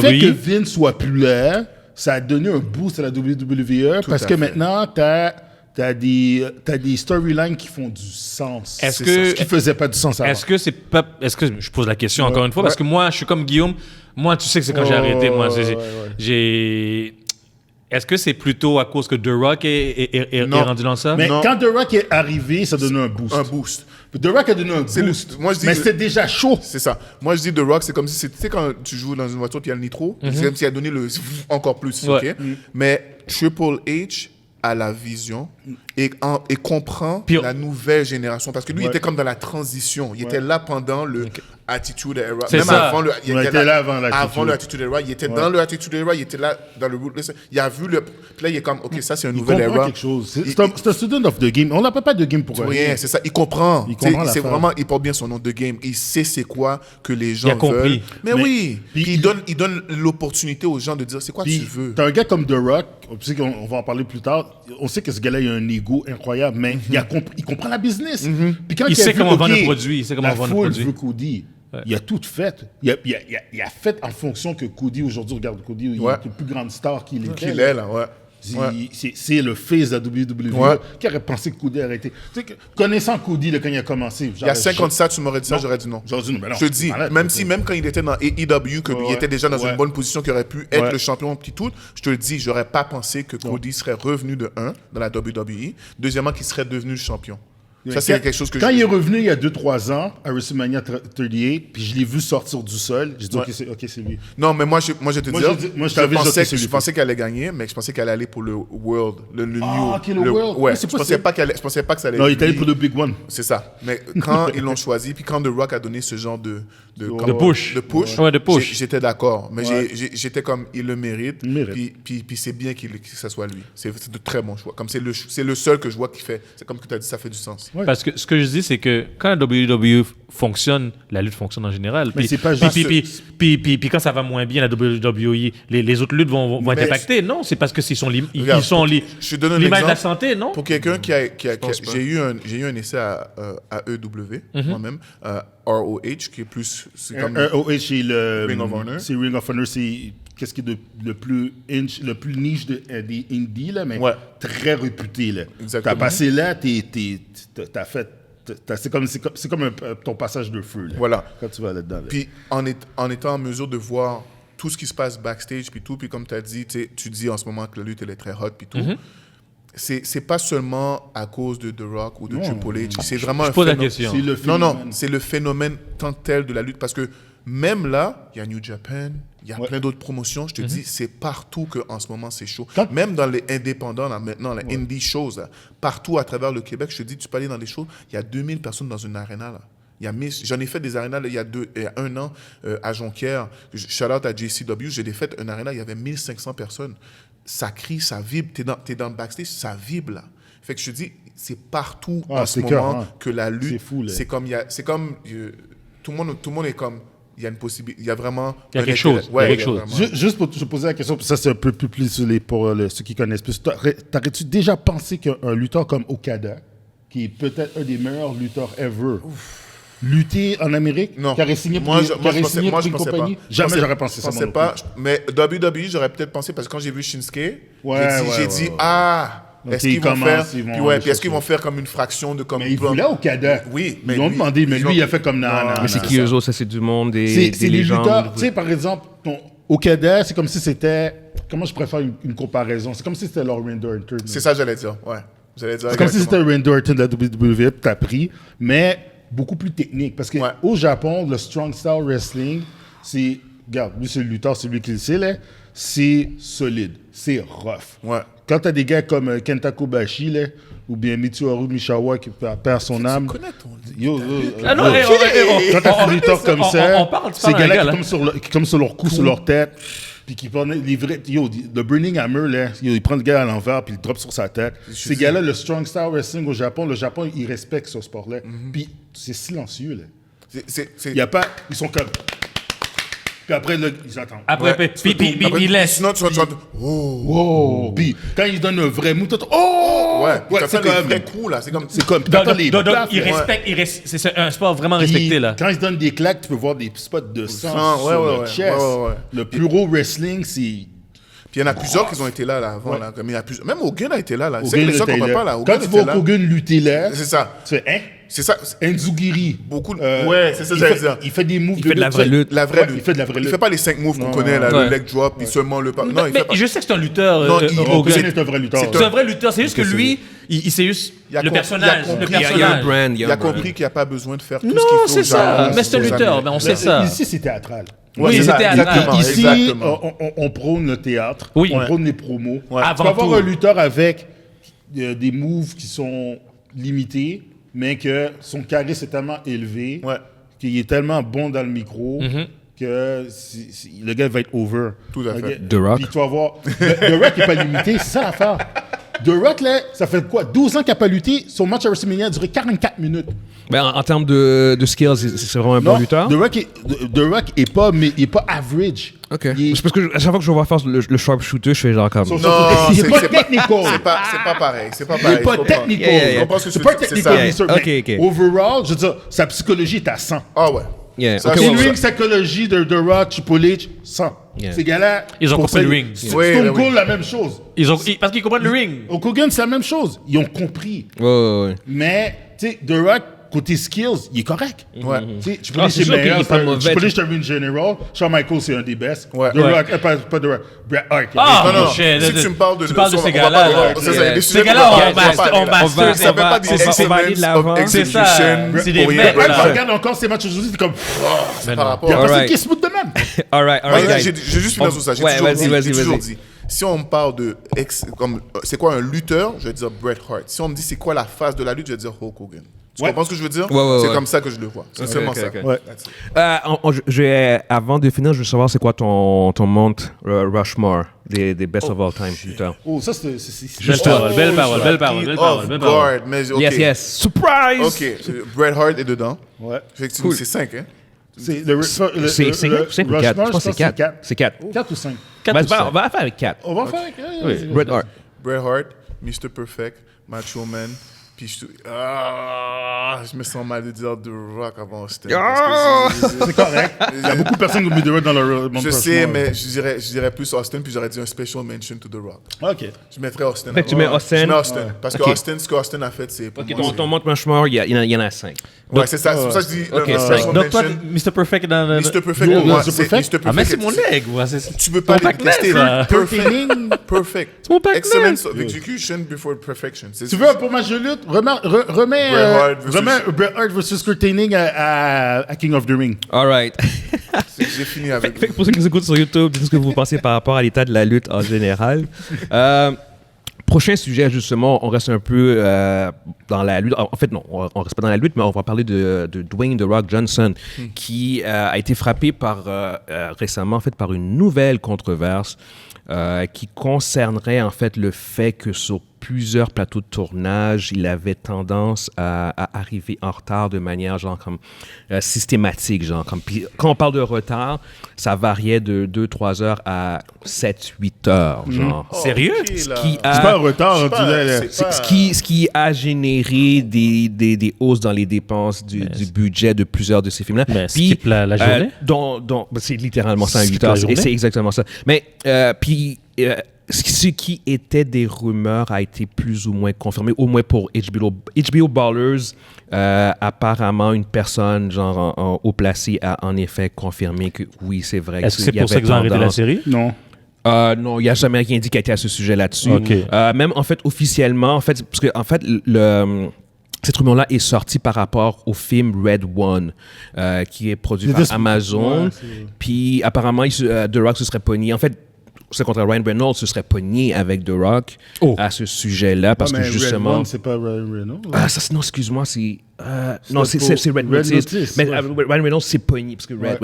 fait que WWE? Vince soit plus là, ça a donné un boost à la WWE parce à que fait. maintenant, t'as des storylines qui font du sens. Est-ce C'est que- ça, ce qui faisait pas du sens avant. Est-ce que c'est pas. Est-ce que je pose la question encore une fois parce que moi, je suis comme Guillaume. Moi, tu sais que c'est quand j'ai arrêté. Moi, j'ai. Est-ce que c'est plutôt à cause que The Rock est Non. rendu dans ça? Mais Non. quand The Rock est arrivé, ça donnait un boost. Un boost. The Rock a donné un boost, moi, je dis mais que- c'était déjà chaud. C'est ça. Moi, je dis The Rock, c'est comme si tu sais quand tu joues dans une voiture puis il y a le nitro, c'est comme s'il a donné le encore plus, Ouais. ok? Mais Triple H a la vision et comprend Puis- la nouvelle génération parce que lui, il Ouais. était comme dans la transition. Il était là pendant le Attitude Era. C'est Même ça. avant le, il Ouais, il était là avant l'Attitude. Avant le Attitude Era, il était dans le Attitude Era, il était là dans le Ruthless. Il a vu le. Puis là, il est comme, ok, ça c'est un Il nouvel comprend era. quelque chose. Il- C'est un student of the game. On l'appelle pas de game pour Pour rien. rien, c'est ça. Il comprend. Il comprend C'est l'affaire. vraiment, il porte bien son nom de game. Il sait c'est quoi que les gens a compris. veulent. Mais oui. puis Puis il donne l'opportunité aux gens de dire c'est quoi Puis, tu veux. t'as un gars comme The Rock, on sait qu'on va en parler plus tard. On sait que ce gars-là, il a un ego incroyable, mais il comprend la business. Puis quand Il a sait vu, comment OK, vendre un produit, il sait comment la vendre un foule produit. veut Cody. Il a tout fait. Il a fait en fonction que Cody, aujourd'hui, regarde Cody, il Ouais. est une plus grande star qu'il était. Qu'il est là, ouais. C'est le face de la WWE. Ouais. Qui aurait pensé que Cody aurait été. Tu sais, connaissant Cody là, quand il a commencé. Il y a 50 tu m'aurais dit ça, Non. j'aurais dit non. J'aurais dit non, mais non, Je te dis, malade, même quand il était dans AEW, que lui Ouais. était déjà dans Ouais. une bonne position, qu'il aurait pu être Ouais. le champion petit tout, je te le dis, j'aurais pas pensé que Cody serait revenu de 1 dans la WWE. Deuxièmement, qu'il serait devenu le champion. Ça, c'est quelque chose que Quand il est revenu il y a 2-3 ans à WrestleMania 38, puis je l'ai vu sortir du sol, j'ai dit Ouais. OK, c'est lui. Non, mais moi, je te Moi, dis, je t'avais dit, ok, c'est lui. je pensais qu'elle allait gagner, mais je pensais qu'elle allait pour le World, le new. ok, le World. Ouais, Ouais, c'est je pensais possible. pas je pensais pas que ça allait Non, il être est allé lui. pour le Big One. C'est ça. Mais quand ils l'ont choisi, puis quand The Rock a donné ce genre de push. de push, Ouais, de push. j'étais d'accord. Mais Ouais. j'étais comme, il le mérite. Il mérite. Puis c'est bien que ça soit lui. C'est de très bons choix. Comme c'est le seul que je vois qui fait. C'est comme que tu as dit, ça fait du sens. Ouais. Parce que ce que je dis, c'est que quand la WWE fonctionne, la lutte fonctionne en général. Mais Puis- c'est pas puis- juste- puis quand ça va moins bien, la WWE, les autres luttes vont être Mais impactées. Non, c'est parce que ils sont Regarde, je te donne un l'image de la exemple. santé, non? Pour quelqu'un pense pas. j'ai eu un essai à EW, moi-même, ROH, qui est plus. C'est comme. ROH, c'est le Ring of Honor. C'est Ring of Honor, c'est qu'est-ce qui est le plus niche des indies, là, mais Ouais. très réputé. Là. Exactement. T'as passé là, t'as fait. C'est comme ton passage de feu. Là, Voilà. Quand tu vas là-dedans. Là. Puis en étant en mesure de voir tout ce qui se passe backstage, puis tout, puis comme tu as dit, tu dis en ce moment que la lutte, elle est très hot, puis tout. C'est pas seulement à cause de The Rock ou de Triple H, c'est vraiment Je un pose la phénomène. question. C'est le Non, non, phénomène. c'est le phénomène tant tel de la lutte, parce que même là, il y a New Japan, il y a plein d'autres promotions, je te dis, c'est partout qu'en ce moment, c'est chaud. Quand- Même dans les indépendants, là, maintenant, les indie shows, là, partout à travers le Québec, je te dis, tu peux aller dans les shows, il y a 2000 personnes dans une arena, là. J'en ai fait des arénas là, il y a 1 an à Jonquière. Shout out à JCW, j'ai fait une aréna, il y avait 1500 personnes. Ça crie, ça vibre. T'es dans le backstage, ça vibre là. Fait que je te dis, c'est partout Ah, en ce c'est moment cœur, hein. que la lutte. C'est fou, là. C'est comme tout le monde est comme. Il y a une possibilité. Il y a vraiment. Il y a un quelque intérêt. chose, Ouais, il y a quelque chose. vraiment. Juste pour te poser la question, puis ça c'est un peu plus pour ceux qui connaissent plus. T'aurais-tu déjà pensé qu'un lutteur comme Okada, qui est peut-être un des meilleurs lutteurs ever, lutter en Amérique, Non. qui aurait signé pour, Moi, qui je aurait pensais- signé moi, pour je une pensais compagnie? pas. Jamais Je j'aurais pensé ça. pensais moi pas. non Mais WWE, j'aurais peut-être pensé parce que quand j'ai vu Shinsuke, Ouais, j'ai ouais, dit, ouais. ah, Donc, est-ce ils qu'ils vont commencent, faire. ils vont Puis ouais, aller puis est-ce qu'ils chercher. vont faire comme une fraction de comme. plus. Mais il voulait Okada. Oui, Ils mais l'ont lui- demandé, mais ils lui ont- il a fait comme non, Non, non, mais Mais c'est non, qui ça. eux autres? Ça, c'est du monde, des C'est les légendes. lutteurs. Tu sais, par exemple, Okada, c'est comme si c'était. Comment je préfère une comparaison? C'est comme si c'était leur Randy Orton. C'est ça, j'allais dire. Ouais. J'allais dire. C'est comme si exactement. c'était Randy Orton de la WWE, puis t'as pris, mais beaucoup plus technique. Parce qu'au Ouais. Japon, le strong style wrestling, c'est. Regarde, lui, c'est le lutteur, c'est lui qui le sait, là. C'est solide. C'est rough. Ouais. Quand t'as des gars comme Kenta Kobashi, là, ou bien Mitsuharu Mishawa qui perd son âme. Tu connais ton. Ah non, yo, quand t'as on- un lutteur comme ça, on parle, tu ces parles à un gars-là gars, qui là. tombent sur leur cou, sur leur tête, puis qui prennent les vrais. Yo, le Burning Hammer, là, yo, il prend le gars à l'envers, puis il le drop sur sa tête. Ces gars-là, le strong style wrestling au Japon, le Japon, ils respectent ce sport-là. Puis c'est silencieux, là. Il y a pas. Ils sont comme. Puis après, là, ils attendent. Après, Ouais. puis Après, il laisse. Sinon, tu vas. Oh! Puis quand ils donnent un vrai move, t'entends, oh! Ouais, puis c'est t'as les comme. vrais coups, là. C'est comme. C'est comme. Donc, T'entends les donc, baffes, il là. respecte, c'est un sport vraiment Puis, respecté, là. Quand ils se donnent des claques, tu peux voir des spots de sang sang, sur ouais, le ouais, ouais. chest. Ouais, ouais. Le plus gros wrestling, c'est. Puis il y en a plusieurs qui ont été là, avant. Là. Même Hogan a été là. C'est que Hogan les gens était comprennent là. pas, là. Quand Hogan tu était vois là. Hogan lutter là, C'est ça. tu fais, hein? C'est ça. Enzugiri. Beaucoup. Ouais, c'est ça que j'allais dire. Il fait des moves Il fait de la vraie lutte. La vraie lutte. Il fait de la vraie lutte. Il fait pas les 5 moves qu'on connaît, là, Ouais. le leg drop, puis seulement le pas. Non, il fait pas. Je sais que c'est un lutteur. Non, Hogan. C'est un vrai lutteur. C'est un vrai lutteur. C'est juste que lui, il c'est juste le personnage. Le Il y a un personnage. brand. Il a compris qu'il n'y a pas besoin de faire tout ce Non, qu'il faut. c'est ça. Mais c'est un aux lutteur. Américains. Mais on sait ça. Ici, c'est théâtral. Ouais, Oui, c'est ça, c'était exactement, Ici, exactement. on prône le théâtre, Oui. on prône les promos. Ouais. Tu Avant vas avoir tout. un lutteur avec des moves qui sont limités, mais que son charisme est tellement élevé, Ouais. qu'il est tellement bon dans le micro, que le gars va être over. Tout à fait. Ok? The Rock. Puis tu vas voir, The Rock n'est pas limité, c'est ça l'affaire. The Rock, là, ça fait quoi? 12 ans qu'il n'a pas lutté, son match à WrestleMania a duré 44 minutes. Ben, en termes de skills, c'est vraiment un bon lutteur. The Rock est pas, mais il est pas average. Ok. Il est- C'est parce que à chaque fois que je vois faire le sharpshooter, je fais genre comme. Son- Non, il c'est est pas c'est technical. C'est pas pareil. C'est pas Il pareil. n'est pas je comprends. technical. Yeah. Je comprends ce que C'est tu pas veux dire, c'est technical, ça. bien sûr, Ok, mais ok. overall, je veux dire, sa psychologie est à 100. Ah ouais. Yeah. Ça, Ok, c'est ouais, In-ring ouais. psychologie de The Rock, Triple H, 100. Yeah. Ces gars-là... Ils ont pour compris ça, le ring. Ouais, Stone ouais, Cold, ouais. la même chose. Parce qu'ils comprennent le ring. Hulk Hogan, c'est la même chose. Ils ont compris. Ouais. Mais, tu sais, The Rock, côté skills, il est correct. Ouais. Tu sais, Triple Ah, H, c'est c'est sûr qu'il meilleur. est pas mauvais. Triple H, c'est un ring general. Shawn Michaels, c'est un des best. Ouais. The Ouais. Rock, pas The Rock, Bret Hart. Ah, Non, non, shit. si tu me parles de... Tu parles de on ces va gars-là. pas- là. c'est ça, les Ces sujets gars-là, qu'on va on pas master, aller on là. master. Ça fait pas des on va aller excellence de l'avant. of C'est ça. execution C'est des pour rien. mecs, Ouais, là. ouais. Regarde encore ces matchs aujourd'hui, c'est comme... Mais Par non. rapport Il y a à... personne Alright. qui est smooth de même. All right, Ouais, guys. j'ai juste fini sur ça. J'ai Ouais, toujours vas-y, dit, j'ai toujours vas-y. dit, si on me parle de comme c'est quoi un lutteur, je vais dire Bret Hart. Si on me dit c'est quoi la phase de la lutte, je vais dire Hulk Hogan. Tu Ouais. comprends ce que je veux dire? Ouais, C'est ouais. comme ça que je le vois. C'est seulement ok, ça. ok. Ouais. That's it. Avant de finir, je veux savoir c'est quoi ton monte Rushmore des best of all time lutteurs. Oh, ça, c'est... Belle parole, belle parole, belle parole, belle parole, Off belle parole. guard, mais ok. Yes. Surprise! Ok, Bret Hart est dedans. Ouais. Effectivement, c'est 5, hein? C'est C'est 5 ou 4? Je pense que c'est 4. C'est 4. 4 ou 5. On va faire avec 4. On va faire... Oui, Bret Hart. Bret Hart, Mr. Perfect, Macho Man, puis je me sens mal de dire The Rock avant Austin. parce que C'est correct. Il y a beaucoup de personnes qui ont mis The Rock dans leur je sais, mais je dirais plus Austin, puis j'aurais dit un special mention to The Rock. OK. Je mettrais Austin. Fait que tu avant. mets Austin. Je mets Austin. Parce que Ok. Austin, ce que Austin a fait, c'est pour Ok, moi. ton monte Rushmore, il y en a 5. Ouais, c'est ça. C'est pour ça que je dis Ok, le cinq. special Donc toi, mention. Mr. Perfect dans le... Mr. Perfect, Yo, pour moi, Mr. c'est Perfect? Mr. Ah, mais Perfect. c'est mon leg, ouais. Tu peux pas Mon les tester. là. Perfect. Perfect. mon pack-less. Excellence of execution before perfection. Tu veux pour match de lutte? Remets Bret Hart versus Kurt Hennig à King of the Ring. All right. J'ai fini avec. Fait que pour ceux qui nous écoutent sur YouTube, dites ce que vous pensez par rapport à l'état de la lutte en général. Prochain sujet, justement, on reste un peu dans la lutte. En fait, non, on reste pas dans la lutte, mais on va parler de Dwayne The Rock Johnson, qui a été frappé récemment, en fait, par une nouvelle controverse qui concernerait, en fait, le fait que sur plusieurs plateaux de tournage, il avait tendance à arriver en retard de manière genre comme systématique, genre comme. Puis quand on parle de retard, ça variait de 2-3 heures à 7-8 heures, genre. Sérieux? Ce C'est pas un retard, tu disais. Ce qui a généré des hausses dans les dépenses du budget de plusieurs de ces films-là. Mais skip la journée? C'est littéralement ça, Skip 8 la heures. journée? C'est exactement ça. Mais, puis, ce qui était des rumeurs a été plus ou moins confirmé, au moins pour HBO Ballers. Apparemment, une personne genre haut placé a en effet confirmé que oui, c'est vrai. Est-ce que c'est qu'il y pour ça avait qu'ils ont arrêté la tendance. série? Non. Non, il n'y a jamais rien dit qui a été à ce sujet là-dessus. Ok. Même en fait, officiellement, en fait, parce que en fait, cette rumeur-là est sortie par rapport au film Red One, qui est produit par Amazon. Ouais, Puis apparemment, The Rock se serait pogné. En fait, c'est contre Ryan Reynolds se serait pogné avec The Rock à ce sujet-là, parce que justement. Red One, c'est pas Ryan Reynolds. Ah, ça, non, excuse-moi, c'est. Non, c'est Red Notice. Mais Ryan Reynolds s'est pogné, parce que Ryan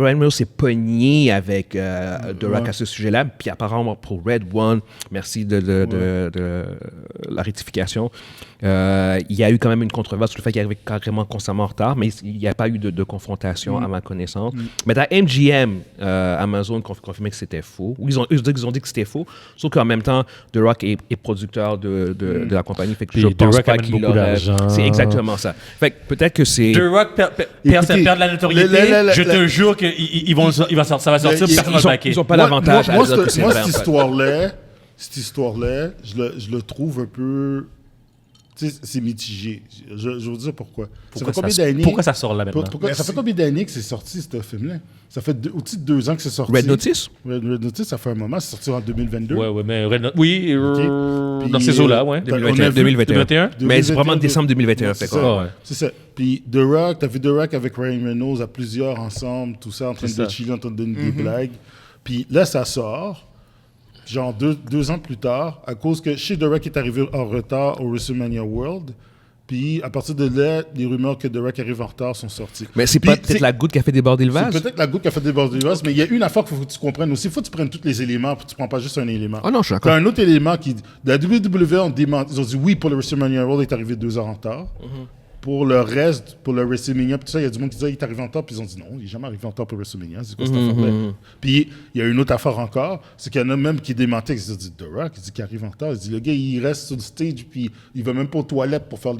Reynolds s'est pogné avec The Rock à ce sujet-là. Puis apparemment, pour Red One, merci de la rectification, il y a eu quand même une controverse sur le fait qu'il arrivait carrément constamment en retard, mais il n'y a pas eu de confrontation à ma connaissance. Mais à MGM, Amazon confirmait que c'était faux. Ou ils ont dit que c'était faux, sauf qu'en même temps, The Rock est producteur de la compagnie, fait que Puis je The pense Rock pas amène qu'il beaucoup aurait... d'argent. C'est exactement ça. Fait que peut-être que c'est... The Rock perd Écoutez, de la notoriété. Ça va sortir, personne va le backer. Ils ont pas l'avantage à dire que c'est vrai. Cette histoire-là, je le trouve un peu... Tu sais, c'est mitigé. Je vais vous dire pourquoi. Ça fait combien d'années... Pourquoi ça sort là maintenant? Ça fait combien d'années que c'est sorti, ce film-là? Ça fait au-dessus de 2 ans que c'est sorti. Red Notice? Red Notice, ça fait un moment. C'est sorti en 2022. Ouais, mais Red Notice... Oui, Puis, dans ces eaux-là, ouais. 2021. Mais c'est vraiment décembre 2021. C'est ça. C'est ça. Puis The Rock, t'as vu The Rock avec Ryan Reynolds à plusieurs ensemble, tout ça, en train de chiller, en train de donner des blagues. Puis là, ça sort, genre 2 ans plus tard, à cause que chez The Rock est arrivé en retard au WrestleMania World. Puis à partir de là, les rumeurs que The Rock arrive en retard sont sorties. Mais c'est pas peut-être la goutte qui a fait déborder le vase? C'est peut-être la goutte qui a fait déborder le vase, mais il y a une affaire qu'il faut que tu comprennes aussi. Il faut que tu prennes tous les éléments, puis tu prends pas juste un élément. Ah non, je suis d'accord. T'as un autre élément qui... La WWE ont démenti. Ils ont dit oui, pour le WrestleMania World, il est arrivé 2 heures en retard. Pour le reste, pour le WrestleMania, puis tout ça, il y a du monde qui disait qu'il est arrivé en retard, puis ils ont dit non, il n'est jamais arrivé en retard pour WrestleMania. C'est quoi cette affaire-là? Puis il y a une autre affaire encore, c'est qu'il y en a même qui démentaient, qui se dit The Rock, il dit qu'il arrive en retard. Il dit le gars, il reste sur le stage, puis il va même pas aux toilettes pour faire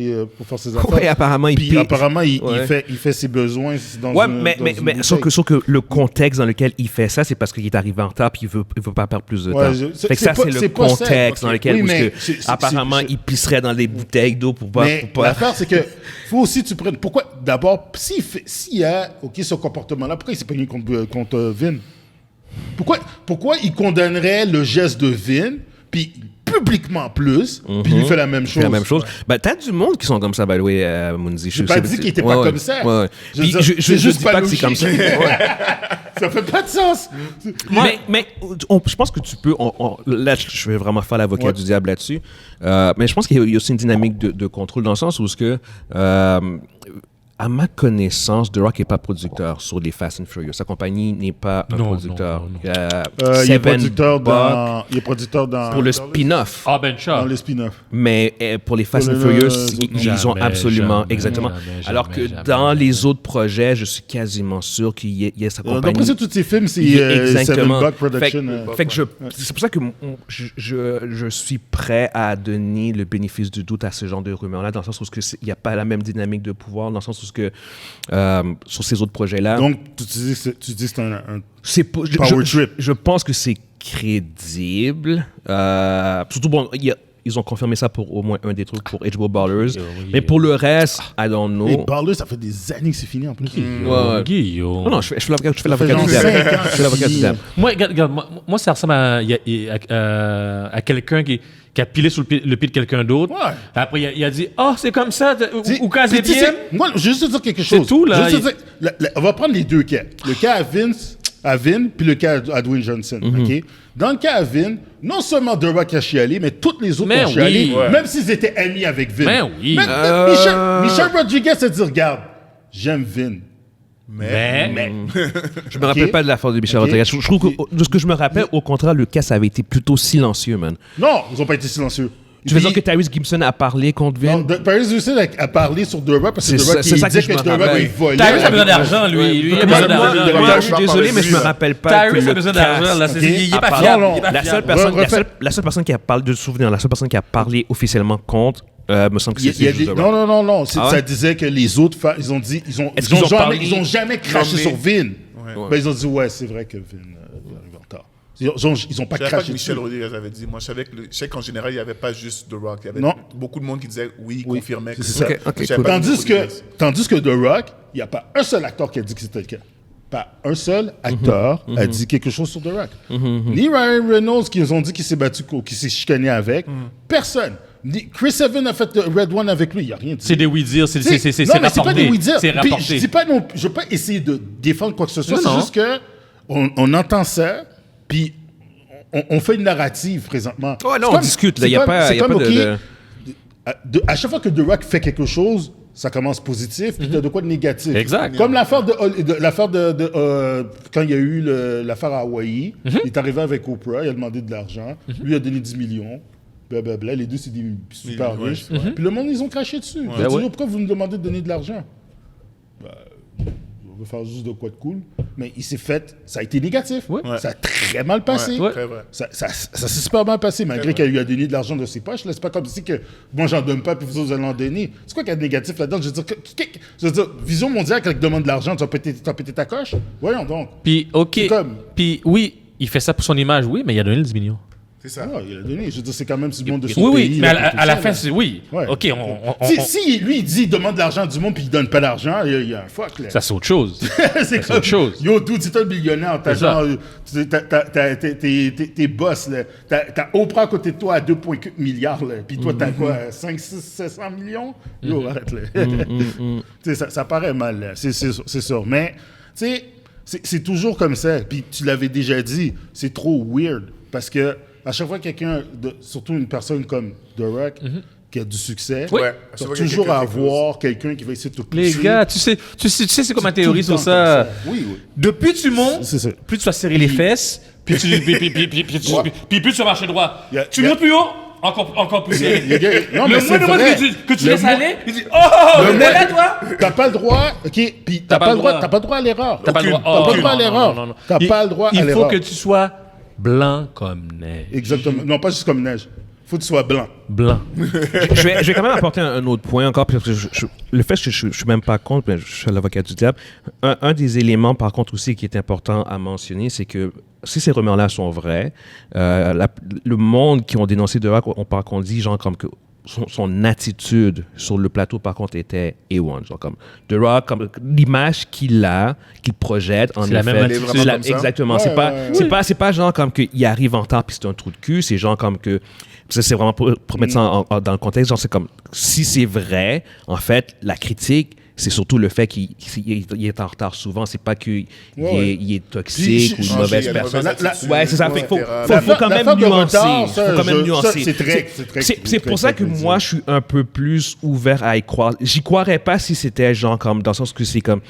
ses affaires. Ouais, apparemment, il fait ses besoins dans mais sauf que le contexte dans lequel il fait ça, c'est parce qu'il est arrivé en retard, puis il veut pas perdre plus de temps. Fait que ça, c'est le contexte dans lequel, apparemment, il pisserait dans des bouteilles d'eau pour pas... Mais l'affaire, c'est que faut aussi que tu prennes... Pourquoi, d'abord, s'il y a ce comportement-là, pourquoi il s'est pas mis contre Vin? Pourquoi il condamnerait le geste de Vin, puis publiquement plus, puis il fait la même chose? La même chose. Ben, t'as du monde qui sont comme ça, by the way, Mundi. J'ai pas dit qu'il était pas comme ça. Je dis pas que c'est comme ça. Ça fait pas de sens. Mais je pense que tu peux... Là, je vais vraiment faire l'avocat du diable là-dessus. Mais je pense qu'il y a aussi une dynamique de contrôle dans le sens où à ma connaissance, The Rock n'est pas producteur sur les Fast and Furious. Sa compagnie n'est pas un producteur. Il est producteur dans... Pour le spin-off. Ah, Ben Shaw. Dans le spin-off. Mais pour les Fast and Furious, ils ont absolument... Exactement. Alors que dans les autres projets, je suis quasiment sûr qu'il y a sa compagnie. D'après ça, tous ces films, c'est Seven Buck Production. Fait que c'est pour ça que je suis prêt à donner le bénéfice du doute à ce genre de rumeurs-là, dans le sens où il n'y a pas la même dynamique de pouvoir, dans le sens où sur ces autres projets-là. Donc, tu dis que c'est un power trip. Je pense que c'est crédible. Surtout, bon, ils ont confirmé ça pour au moins un des trucs pour HBO Ballers. Mais pour le reste, I don't know. Les Ballers, ça fait des années que c'est fini en plus. Guillaume. Non, je fais l'avocat du diable. Je fais l'avocat du diable. Moi, ça ressemble à quelqu'un qui a pilé sur le pied de quelqu'un d'autre. Ouais. Après, il a dit « Ah, c'est comme ça, ou quand c'est bien. » Moi, je veux juste te dire quelque chose. C'est tout, là. On va prendre les deux cas. Le cas à Vin, puis le cas à Dwayne Johnson. OK? Dans le cas à Vin, non seulement The Rock a chialé, mais toutes les autres ont chialé, même s'ils étaient amis avec Vin. Mais oui. Michel Rodriguez a dit « Regarde, j'aime Vin. » Mais... Je me rappelle pas de la force de Michel Rodriguez. Je trouve que, de ce que je me rappelle, au contraire, le cas, ça avait été plutôt silencieux, man. Non, ils ont pas été silencieux. Tu veux dire que Tyrese Gibson a parlé contre Vin? Tyrese Gibson a parlé sur The Rock parce que The Rock disait que The Rock il volait. Tyrese a besoin d'argent, lui. Lui, il a besoin d'argent. Moi, je suis désolé, mais je me rappelle pas. Tyrese a besoin d'argent. Il est pas fiable. La seule personne qui a parlé de souvenir, la seule personne qui a parlé officiellement contre, me semble que c'est juste The Rock. Non. Ça disait que les autres, ils ont jamais craché sur Vin. Ils ont dit, ouais, c'est vrai que Vin arrive en retard. Ils n'ont pas craché. Michel Rodriguez avait dit. Moi, je sais qu'en général, il n'y avait pas juste The Rock. Il y avait beaucoup de monde qui disait oui, confirmait que c'est ça. Tandis que The Rock, il n'y a pas un seul acteur qui a dit que c'était le cas. Pas un seul acteur a dit quelque chose sur The Rock. Ni Ryan Reynolds qui nous ont dit qu'il s'est battu, qu'il s'est chicané avec. Personne. Chris Evans a fait Red One avec lui, il n'y a rien dit. C'est des oui-dire, c'est rapporté. C'est pas des oui-dire. C'est rapporté. Je ne veux pas essayer de défendre quoi que ce soit, c'est juste qu'on entend ça, puis on fait une narrative présentement. Oh non, on discute, il n'y a pas de... À chaque fois que The Rock fait quelque chose, ça commence positif, puis t'as de quoi de négatif. Exact. Comme l'affaire quand il y a eu l'affaire à Hawaï, il est arrivé avec Oprah, il a demandé de l'argent, lui a donné 10 millions, blablabla, les deux c'est des super riches, puis le monde ils ont craché dessus. Ils ont dit pourquoi vous nous demandez de donner de l'argent? On veut faire juste de quoi de cool, mais il s'est fait, ça a été négatif, ça a très mal passé, ça s'est super mal passé, malgré qu'il lui a donné de l'argent de ses poches, là, c'est pas comme si que moi j'en donne pas puis vous allez en donner. C'est quoi qu'il y a de négatif là-dedans? Je veux dire, Vision Mondiale, quand il demande de l'argent, tu as pété ta coche? Voyons donc. Puis, oui, il fait ça pour son image, oui, mais il a donné le 10 millions. C'est ça. Ouais, il a donné. Je veux dire, c'est quand même du monde de son Oui, pays. mais là, à la tout fin, ça, c'est oui. Ouais. OK, Si lui, il dit, il demande de l'argent du monde puis il donne pas d'argent, il y a un fuck, là. ça, c'est autre chose. c'est autre chose. Yo, dude, c'est un millionnaire. T'as C'est ça. genre, t'es boss, là. T'as Oprah à côté de toi à 2,4 milliards, là. Puis toi, t'as quoi, 5, 6, 700 millions? Yo, arrête, là. Tu sais, ça paraît mal, là. C'est sûr. Mais, tu sais, c'est toujours comme ça. Puis tu l'avais déjà dit, c'est trop weird. Parce que à chaque fois quelqu'un, surtout une personne comme The Rock, qui a du succès, Oui. tu vas toujours avoir quelqu'un qui va essayer de te pousser. Les gars, tu sais c'est quoi ma Tout le théorie temps sur ça? comme ça. Oui. Depuis tu montes, C'est ça. plus tu vas serrer les fesses, puis plus tu vas marcher droit. Tu montes plus haut, encore plus serré. Non, mais Le c'est moins de vrai. monde que tu Le laisses moins- aller, il dit « Oh, Le t'es moins- là, toi? » T'as pas le droit, OK, puis t'as pas le droit à l'erreur. T'as pas le droit. T'as pas Oh, le droit à non, l'erreur. non, non. T'as pas le droit à Il faut l'erreur. que tu sois blanc comme neige. Exactement. Non, pas juste comme neige. Faut que tu sois blanc. Blanc. je vais quand même apporter un autre point encore, parce que le fait que je ne suis même pas contre, mais je suis l'avocat du diable. Un des éléments, par contre, aussi qui est important à mentionner, c'est que si ces rumeurs-là sont vraies, le monde qui ont dénoncé The Rock, on dit genre comme que son attitude sur le plateau, par contre, était A1. Genre comme The Rock, comme l'image qu'il a, qu'il projette, en C'est la effet. même attitude. c'est comme ça. exactement. Ouais, C'est pas genre comme qu'il arrive en retard puis c'est un trou de cul. C'est genre comme que. Ça, c'est vraiment pour mettre ça dans le contexte. Genre, c'est comme si c'est vrai, en fait, la critique, c'est surtout le fait qu'il est en retard souvent. C'est pas qu'il il est toxique Puis, ou une mauvaise il y a une personne. mauvaise attitude, Ouais, c'est ça. Fait qu'il faut etc. quand même l'affaire de nuancer. retard, ça, Faut quand même nuancer. ça, c'est très C'est pour ça que crédible. moi, je suis un peu plus ouvert à y croire. J'y croirais pas si c'était genre comme, dans le sens que c'est comme,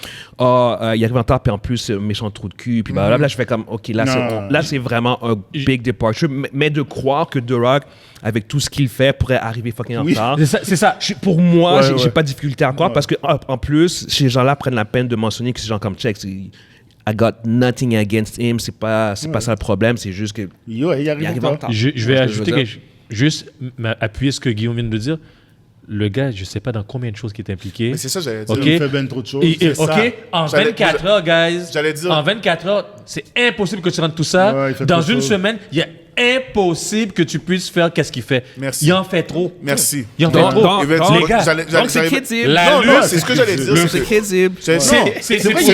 il arrive en retard, puis en plus, méchant trou de cul, puis blablabla. Là, je fais comme, OK, là, c'est vraiment un big departure. Mais de croire que The Rock, avec tout ce qu'il fait, pourrait arriver fucking en retard. C'est ça. Pour moi, Ouais, j'ai pas de difficulté à croire parce que, en plus, ces gens-là prennent la peine de mentionner que ces gens comme Check, I got nothing against him, c'est pas ça le problème, c'est juste que Yo, il il arrive arrive en en retard. retard. Je vais C'est ce que ajouter je veux quelque chose. Juste appuyer ce que Guillaume vient de dire. Le gars, je sais pas dans combien de choses qui est impliqué. Mais c'est ça, j'allais dire. OK. Il fait ben trop de choses. Et, c'est OK, ça. en J'allais- 24 heures, guys, j'allais dire- en 24 heures, c'est impossible que tu rentres tout ça. Ouais, il fait Dans trop de une choses. semaine, il est impossible que tu puisses faire qu'est-ce qu'il fait. Merci. Il en fait trop. Merci. Il en fait Donc, trop. donc, Eh ben, donc, tu- les gars, donc c'est crédible. La Non, lutte, non, c'est ce que j'allais dire. C'est crédible. C'est c'est vrai, c'est il c'est est boss-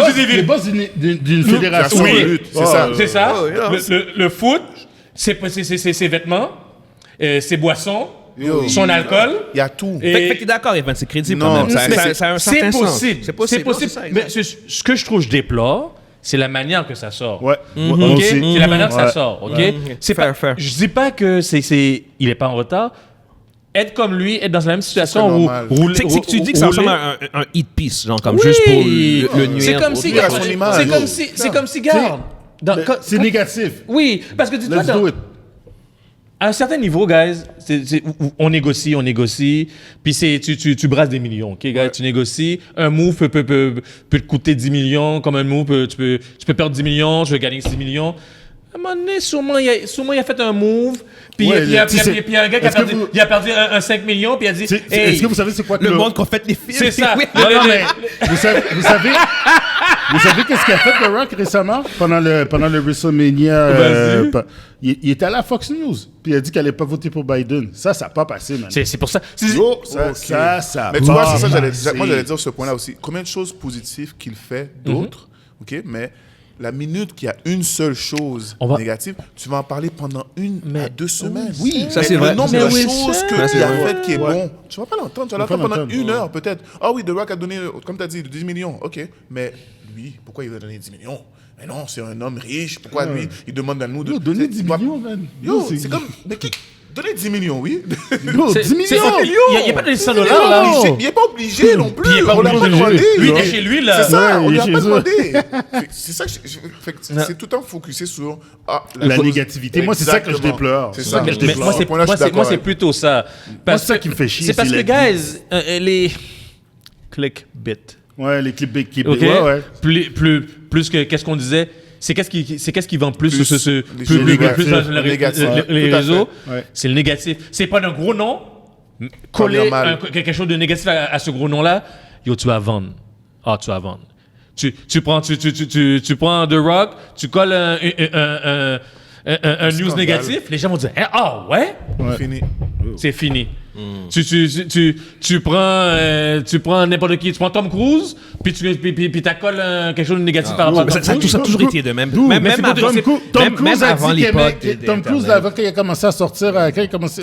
posé des il est villes. boss d'une fédération Oui. de lutte. C'est ça. C'est ça. Oh, yeah. Le foot, ses vêtements, ses boissons, Yo. son alcool. Il y a tout. Et- Fait que t'es d'accord, Evan, c'est crédible Non, quand même. Ça, mais ça a un certain C'est sens. possible. C'est possible. C'est possible. Non, c'est ça, Mais exact. ce que je trouve je déplore, c'est la manière que ça sort. Ouais. OK? Moi aussi. C'est la manière que ça Ouais. sort. OK? Ouais. C'est Fair, pas, fair. Je dis pas que il est pas en retard. Être comme lui, être dans la même situation où normal. rouler. C'est que tu dis que ça rouler- ressemble à un hit piece, genre comme Oui. juste pour le nuire. C'est comme si, nuire à son image. c'est comme si, garde. C'est négatif. Oui, parce que dis-toi, Let's do it. à un certain niveau, guys, on négocie, puis tu brasses des millions, OK, guys? Tu négocies. Un move peut te coûter 10 millions, comme un move, tu peux perdre 10 millions, tu veux gagner 6 millions. À un moment donné, sûrement, il a fait un move, puis Ouais, il y a tu sais, un gars qui a est-ce que perdu, vous- il a perdu un 5 millions, puis il a dit hey, Est-ce que vous savez c'est quoi que Le monde qu'on fait les films. c'est ça. Oui. Non, non, mais vous savez qu'est-ce qu'il a fait The Rock récemment pendant le WrestleMania Vas-y. il était à la Fox News puis il a dit qu'il allait pas voter pour Biden. Ça n'a pas passé, man. C'est pour ça. Yo, Ok. ça Mais tu vois, c'est ça, passé. moi j'allais dire ce point-là aussi. Combien de choses positives qu'il fait d'autres, OK? Mais la minute qu'il y a une seule chose négative, tu vas en parler pendant 1 à 2 semaines. Oui, ça, Mais c'est vrai. Le nombre Mais de oui, choses ça. qu'il Ouais, c'est a vrai. fait qui est bon, tu vas pas l'entendre. Tu vas l'entendre pas pendant l'entendre. 1 heure peut-être. Ah oui, The Rock a donné, comme tu as dit, 10 millions. OK. Mais lui, pourquoi il va donner 10 millions? Mais non, c'est un homme riche. Pourquoi lui, il demande à nous de... Yo, donner 10 Tu vois- millions, man. Yo, c'est comme... Mais qui... Donner 10 millions, oui. Yo, 10 millions. Il n'y a pas de 100 Il est dollars, pas là. obligé- il n'est pas obligé non plus. Puis il est pas On l'a pas obligé de demandé. jouer. Lui, il Ouais. est chez lui, là. C'est ça, Ouais, on il lui est a chez pas eux. demandé. C'est ça que c'est tout le temps focusé sur La négativité. Moi, c'est ça que je Exactement. déplore. C'est C'est ça ça que que je je déplore. Moi, Ce point-là, je suis d'accord c'est avec. plutôt ça. c'est ça qui me fait chier, C'est parce c'est que, la guys, les clickbait. Ouais, les clips big OK? ouais, ouais. Plus que qu'est-ce qu'on disait, c'est qu'est-ce qui vend plus Plus sur ce les plus choses négatives. sur Le négatif. les Tout à réseaux. fait. Ouais. C'est le négatif. C'est pas un gros nom. Coller mal. quelque chose de négatif à ce gros nom-là, yo, tu vas vendre. Ah, tu vas vendre. Tu prends The Rock, tu colles un news Scandale. négatif, les gens vont dire « Ah ouais? Fini. C'est fini. Tu prends n'importe qui, tu prends Tom Cruise, puis t'accoles quelque chose de négatif par rapport à Mais Tom ça, Cruise. ça a toujours été de même. D'où? Même Mais c'est pas avant, Tom Cruise a avant dit l'époque Tom Cruise, d'Internet. avant qu'il a commencé à sortir,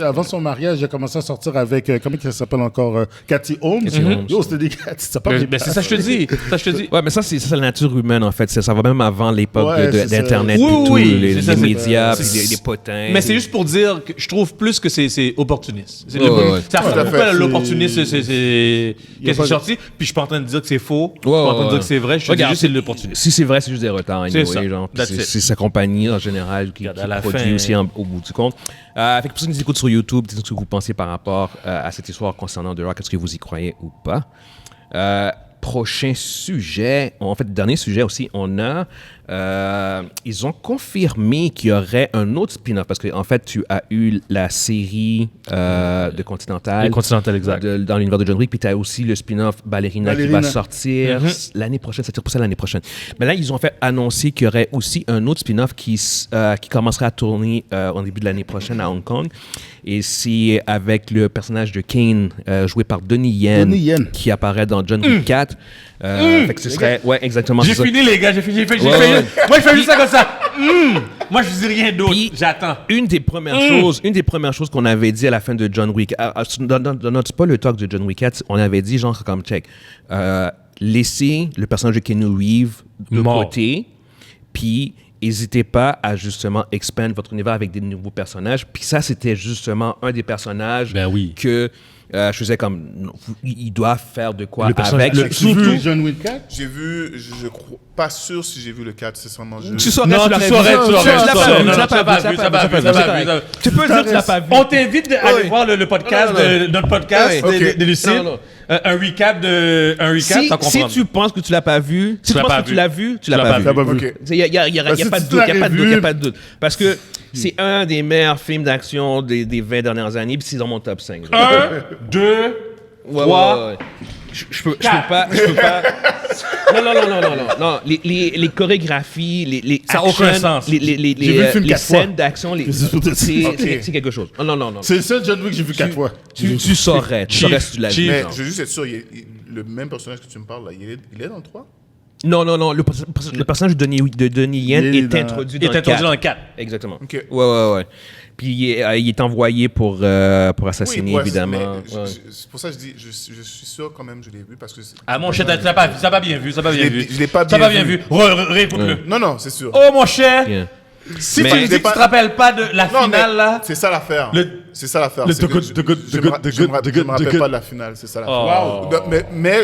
avant son mariage, il a commencé à sortir avec, comment il s'appelle encore, Cathy Holmes. Holmes. Yo, c'était des Cathy, ça pas Ben, c'est ça que je te dis. Ouais, mais ça, c'est la nature humaine, en fait. Ça va même avant l'époque Ouais, c'est ça. d'Internet, Oui, puis tout, oui, les c'est ça, c'est- médias, c'est- puis les potins. Mais c'est juste pour dire que je trouve plus que c'est opportuniste. C'est Ouais, ouais. ça Tout à fait. pourquoi l'opportuniste, c'est Y a qu'est-ce pas qui est de- sorti. Puis je suis pas en train de dire que c'est faux. Je suis Ouais, pas en train de ouais. dire que c'est vrai. Je te dis Regarde, juste que c'est de l'opportunisme. Si c'est vrai, c'est juste des retards. C'est Anyway, ça. genre. Puis That's C'est it. c'est sa compagnie, en général, qui Regarde, à la produit fin- aussi au bout du compte. Fait que pour ceux qui nous écoutent sur YouTube, dites-nous ce que vous pensez par rapport à cette histoire concernant The Rock. Est-ce que vous y croyez ou pas? Prochain sujet, en fait, dernier sujet aussi, on a, ils ont confirmé qu'il y aurait un autre spin-off parce qu'en fait, tu as eu la série de Continental. Le Continental, exact. Dans l'univers de John Wick, puis tu as aussi le spin-off Ballerina qui va sortir l'année prochaine, ça tire pour ça l'année prochaine. Mais là, ils ont fait annoncer qu'il y aurait aussi un autre spin-off qui commencerait à tourner au début de l'année prochaine à Hong Kong. Et c'est avec le personnage de Kane, joué par Donnie Yen, qui apparaît dans John Wick 4. Fait que ce serait... Ouais, exactement. J'ai c'est ça. fini, les gars. J'ai fini. Ouais. Moi, je fais juste ça comme ça. Moi, je dis rien d'autre. Puis, J'attends. Une des premières choses qu'on avait dit à la fin de John Wick, dans notre spoiler talk de John Wick 4, on avait dit genre comme check, laissez le personnage de Keanu Reeves de Mort. côté, puis n'hésitez pas à justement expand votre univers avec des nouveaux personnages. Puis ça, c'était justement un des personnages Ben oui. que je faisais comme, non, il doit faire de quoi Le personnage- avec. le- Tu as vu John Wick 4? J'ai vu, je crois, pas sûr si j'ai vu le 4, c'est sûrement je... Tu saurais, Non, tu l'aurais tu saurais, vu. tu l'aurais, Tu l'as tu pas l'aurais. vu, Non, tu l'as tu l'as pas pas vu, vu, tu l'as pas vu, tu l'as pas vu. Tu peux dire que tu l'as pas vu. On t'invite d'aller Ouais. voir le podcast Non, non, non. de notre podcast Ouais. de- Ok. de Lucide. Non, non. Un recap, Si, sans si comprendre. tu penses que tu l'as pas vu, si tu l'as penses pas que tu vu. l'as vu, tu Tu l'as l'as pas pas vu. vu. Pas vu. Ok. Il n'y a Parce que pas de si doute, tu il n'y a pas de l'avais doute, il n'y a vu- pas de doute. Parce que c'est un des meilleurs films d'action des 20 dernières années, puis c'est dans mon top 5. 1, 2, Ouais, 3. ouais, ouais. Je peux pas. Non. Les chorégraphies, les Ça a actions, aucun sens. J'ai vu le film les 4 fois. scènes d'action, C'est pour te dire. c'est quelque chose. Non. C'est le seul John Wick que j'ai vu 4 fois. Tu saurais si tu l'as vu. Chief. Mais genre. je veux juste être sûr, le même personnage que tu me parles, là, il est dans le 3? Non. Le personnage de Donnie Yen Il est est dans- introduit Il dans est le introduit 4. dans le 4. Exactement. Ok. Ouais. Puis il est envoyé pour assassiner, ouais, évidemment. mais Ouais. c'est pour ça que je dis, je suis sûr quand même, je l'ai vu parce que... Ah, mon cher, t'as pas vu, ça va bien vu, ça va bien Je vu. l'ai- je l'ai pas Ça bien va bien vu. vu. Réécoute-le. Non, c'est sûr. Oh, mon cher, Bien. si Mais- tu me dis j'ai que pas- tu te rappelles pas de la Non, mais finale, là. c'est ça l'affaire. C'est ça l'affaire. le c'est que good, je- the good, je the me good, ra- the je me ra- good, the je me good, rappelle the good. pas de la finale, c'est ça l'affaire. Oh. Non, mais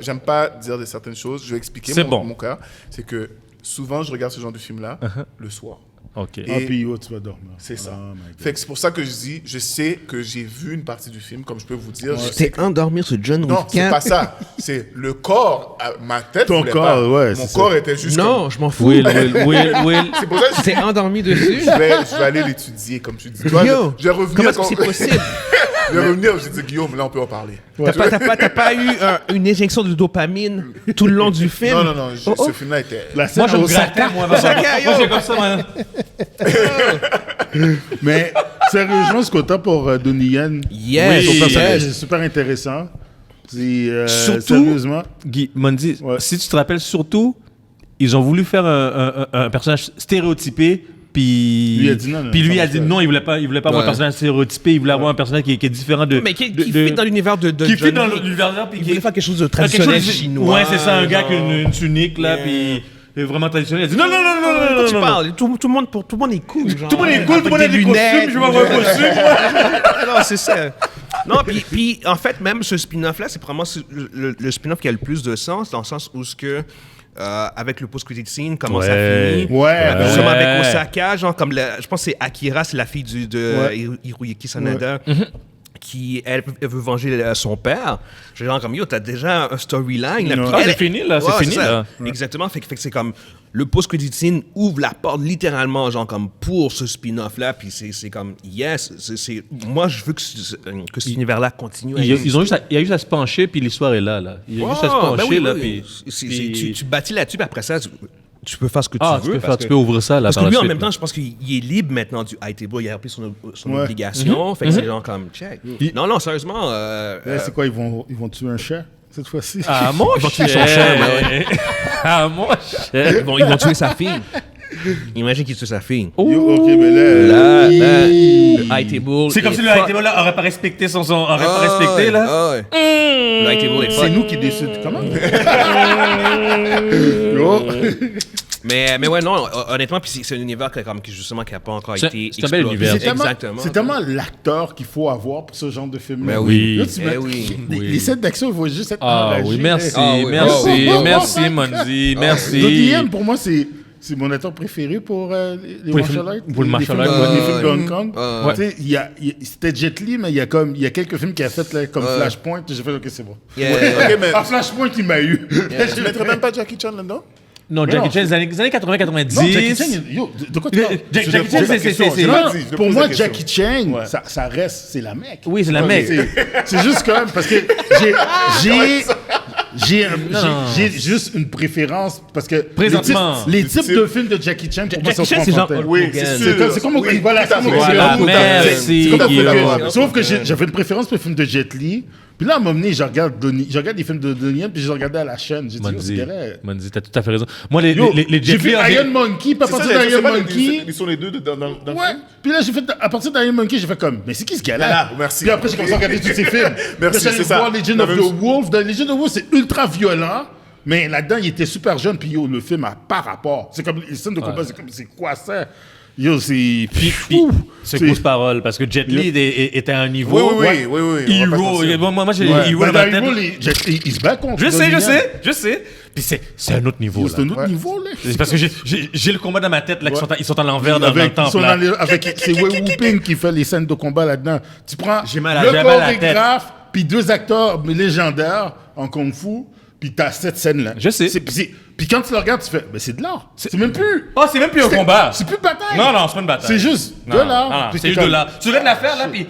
j'aime pas dire de certaines choses. Je vais expliquer C'est mon, bon. mon cas. C'est que souvent, je regarde ce genre de film-là le soir. Ok. Et- Ah, puis oh, tu vas dormir. C'est ça. Oh my God. Fait que c'est pour ça que je dis, je sais que j'ai vu une partie du film, comme je peux vous dire. Je Tu sais t'es endormi sur John Wick Non, c'est 4. pas ça. C'est le corps, ma tête Ton voulait corps, pas. ouais, Mon c'est corps était juste Non, je m'en fous. Will. C'est pour ça que Tu t'es endormi dessus. je vais aller l'étudier, comme tu dis. Tu vois, Yo, je vais revenir. comment est-ce que c'est possible? Je vais revenir, je dis Guillaume, là on peut en parler. T'as pas eu une injection de dopamine tout le long du film? Non, ce film-là était. La scène Moi, je me Osaka. grattais, moi. Moi, j'ai comme ça, moi. Mais sérieusement, ce quota pour Donnie Yen, Yes. son Oui. personnage Yes. est super intéressant. Surtout- Sérieusement. Guy, Mondi, Ouais. si tu te rappelles, surtout, ils ont voulu faire un personnage stéréotypé, puis Lui a dit non, non, puis lui ça a va dit faire. non, il voulait pas avoir Ouais. un personnage stéréotypé, il voulait avoir un personnage qui est différent de. Mais qui de- fit dans l'univers de qui fit John dans Wick. l'univers, puis Il qui voulait faire quelque chose de quelque chose traditionnel de- chinois. Ouais, c'est ça, un gars genre. qui a une tunique là, Yeah. puis vraiment traditionnel. Il a dit non. Quand tu parles, tout le monde est cool. Tout le monde est cool, tout le monde a des costumes, je vais avoir un costume. Non, c'est ça. Non, puis en fait, même ce spin-off-là, c'est vraiment le spin-off qui a le plus de sens, dans le sens où ce que, avec le post-credit scene, comment ça Ouais. finit. Ouais. Justement, Ouais. avec Osaka, genre comme, je pense que c'est Akira, c'est la fille de Ouais. Hiroyuki Sanada. Qui, elle veut venger son père. Je genre comme, yo, t'as déjà un storyline. là, Non. puis Ah, elle- c'est fini, là, c'est fini, ça. là. Exactement. Fait que c'est comme, le post-credit scene ouvre la porte littéralement, genre comme, pour ce spin-off-là. Puis c'est comme, yes, moi, je veux que cet univers-là continue. à Il y exister. a juste à se pencher, puis l'histoire est là. Il y a juste à se Oh, pencher, ben oui, là, oui. puis... Tu bâtis là-dessus, puis après ça, tu tu peux faire ce que tu Ah, veux. tu peux ouvrir ça là Parce que par la lui, en suite, même là. temps, je pense qu'il est libre maintenant du high table. Il a repris son Ouais. obligation. Fait que c'est genre comme check. Non, sérieusement. C'est quoi, ils vont tuer un chat cette fois-ci? Ah, mon Ils vont tuer son cher. chat, ouais. Ah, mon cher. ils vont tuer sa fille. Imagine qu'il tue sa fille. Yo, ok, mais là. Le high table. C'est comme est si le fuck. high table là aurait pas respecté aurait pas respecté là. Ah ouais. Le high table est C'est fuck. nous qui décident. Comment? Yo. Mais ouais, non, honnêtement, puis c'est un univers qui justement qui n'a pas encore C'est- été c'est un bel exploré. univers. Exactement. C'est tellement l'acteur qu'il faut avoir pour ce genre de film. Ben oui. Là, tu Eh mets- oui. Les scènes d'action, il faut juste être Ah enragé. oui, merci, Ah oui. merci, Oh, merci, oh, Monzi, Donnie merci. Yen, pour moi, c'est mon acteur préféré pour les Pour les martial films- arts. pour le martial les films arts, de- les ouais. films de Hong Kong. Ouais. Tu sais, c'était Jet Li, mais il y a quelques films qu'il a fait là, comme Flashpoint. J'ai fait, ok, c'est bon. Yeah. Ok, mais Ah, Flashpoint, il m'a eu. tu mettrais même pas Jackie Chan là-dedans? Non, Mais Jackie non, Chan, les années 80-90. Non, Jackie Chan, yo, de quoi tu parles? Jackie Je Chan, pose la c'est- question, c'est- je Non, l'ai non, dit, je pour pose moi, la question. Jackie Chan, Ouais. ça reste, c'est la mec. Oui, c'est la mec. C'est juste quand même parce que j'ai juste une préférence parce que Présentement. les types de films de Jackie Chan pour moi Jackie sont Chan, c'est genre enfantin. Oui, Hogan. c'est C'est sûr. comme- c'est comme Oui, voilà, tout à c'est comme fait. Voilà, Hogan. merci, C'est comme Guillaume. que- sauf que j'avais une préférence pour les films de Jet Li. Puis là, à un moment donné, je regarde des films de Donnie Yen, puis je regardais à la chaîne. J'ai dit, yo, ce gars-là- Manzi, t'as tout à fait raison. Moi, les Yo, les j'ai Jet vu Li, Iron Monkey, pas à C'est ça, partir c'est d'Iron pas les- Monkey. Ils sont les deux dans le Ouais. film. Puis là, j'ai fait, à partir d'Iron Monkey, j'ai fait comme, mais c'est qui ce gars-là? Là, merci. Puis après, j'ai commencé à regarder tous ces films. Merci, Puis là, c'est ça. voir Legend La of même the chose. Wolf. Dans Legend of the Wolf, c'est ultra violent. Mais là-dedans, il était super jeune. Puis yo, le film a pas rapport. C'est comme les scènes de combat, c'est quoi ça? Yo, c'est. Puis, c'est grosse parole, parce que Jet Li était à un niveau. Oui, on va pas Hero. se mentir. Moi, j'ai Ouais. Hero Mais dans ma dans tête. Hero, il se bat contre. Je sais. Donnie Yen. Je sais. Puis c'est un autre niveau, C'est un là. autre niveau, là. C'est parce que j'ai le combat dans ma tête, là, Ouais. ils sont à l'envers dans le Avec, ils temple, sont là. c'est Wei Wuping qui fait les scènes de combat là-dedans. Tu prends J'ai mal à le la tête. chorégraphe, puis 2 acteurs légendaires en kung-fu, puis t'as cette scène-là. Je sais. Puis quand tu le regardes, tu fais, mais c'est de l'art. C'est même plus. Oh, c'est même plus un combat. C'est plus bataille. Non, c'est pas une bataille. C'est juste de Non, l'art. non, Puis c'est juste de l'art. Tu viens de la faire, là, puis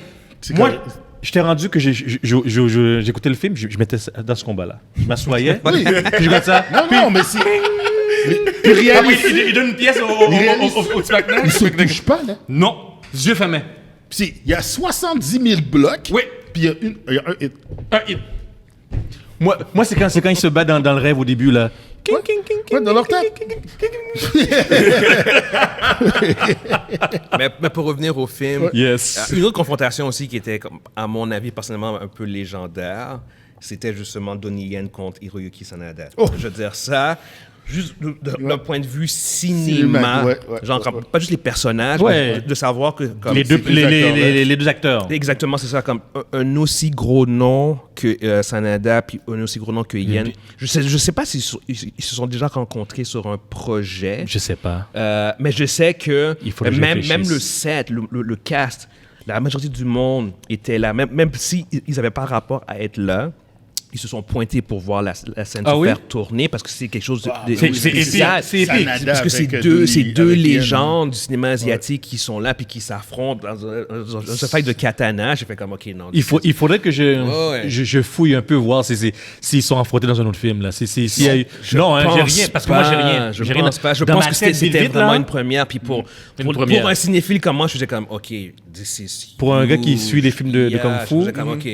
moi, correct. je t'ai rendu que j'écoutais le film, je mettais ça dans ce combat-là. Je m'assoyais, Oui. puis je regarde ça. Non, mais c'est. Puis Ah oui, réaliste. il donne une pièce au petit Macron. Il se touche pas, là. Non, yeux fermés. Puis il y a 70 000 blocs. Oui. Puis il y a un hit. Un hit. Moi c'est quand il se bat dans le rêve au début, là. Ouais, dans leur tête. Mais pour revenir au film, Yes. une autre confrontation aussi qui était, à mon avis, personnellement, un peu légendaire, c'était justement Donnie Yen contre Hiroyuki Sanada. Oh. Je veux dire ça, juste d'un point de vue cinéma, Cinéma, ouais, genre ouais. pas juste les personnages, Ouais. mais de savoir que comme Les deux acteurs, les deux acteurs. Exactement, c'est ça, comme un aussi gros nom que Sanada, puis un aussi gros nom que Yen. Je sais pas s'ils ils se sont déjà rencontrés sur un projet, Je sais pas. mais je sais que Il faut que je même réfléchisse. le set, le cast, la majorité du monde était là, même s'ils n'avaient pas rapport à être là. Ils se sont pointés pour voir la scène Ah se oui? faire tourner parce que c'est quelque chose de C'est spécial. c'est épique. Sanada Parce que c'est avec deux Donnie- deux avec Yen. légendes du cinéma asiatique qui sont là puis qui s'affrontent dans un fight de katana. J'ai fait comme, OK, non. Il faudrait que Ouais. je fouille un peu, voir s'ils sont affrontés dans un autre film. Là. S'il y a eu... Non, hein, j'ai pense rien, parce que moi, j'ai rien. Je J'ai rien pense pas. Je dans pense ma que tête, c'était vite, vraiment là. une première. Puis pour première. un cinéphile comme moi, je faisais comme, OK, this is Pour un gars qui huge. suit les films de Yeah, Kung je Fu, faisais comme, OK.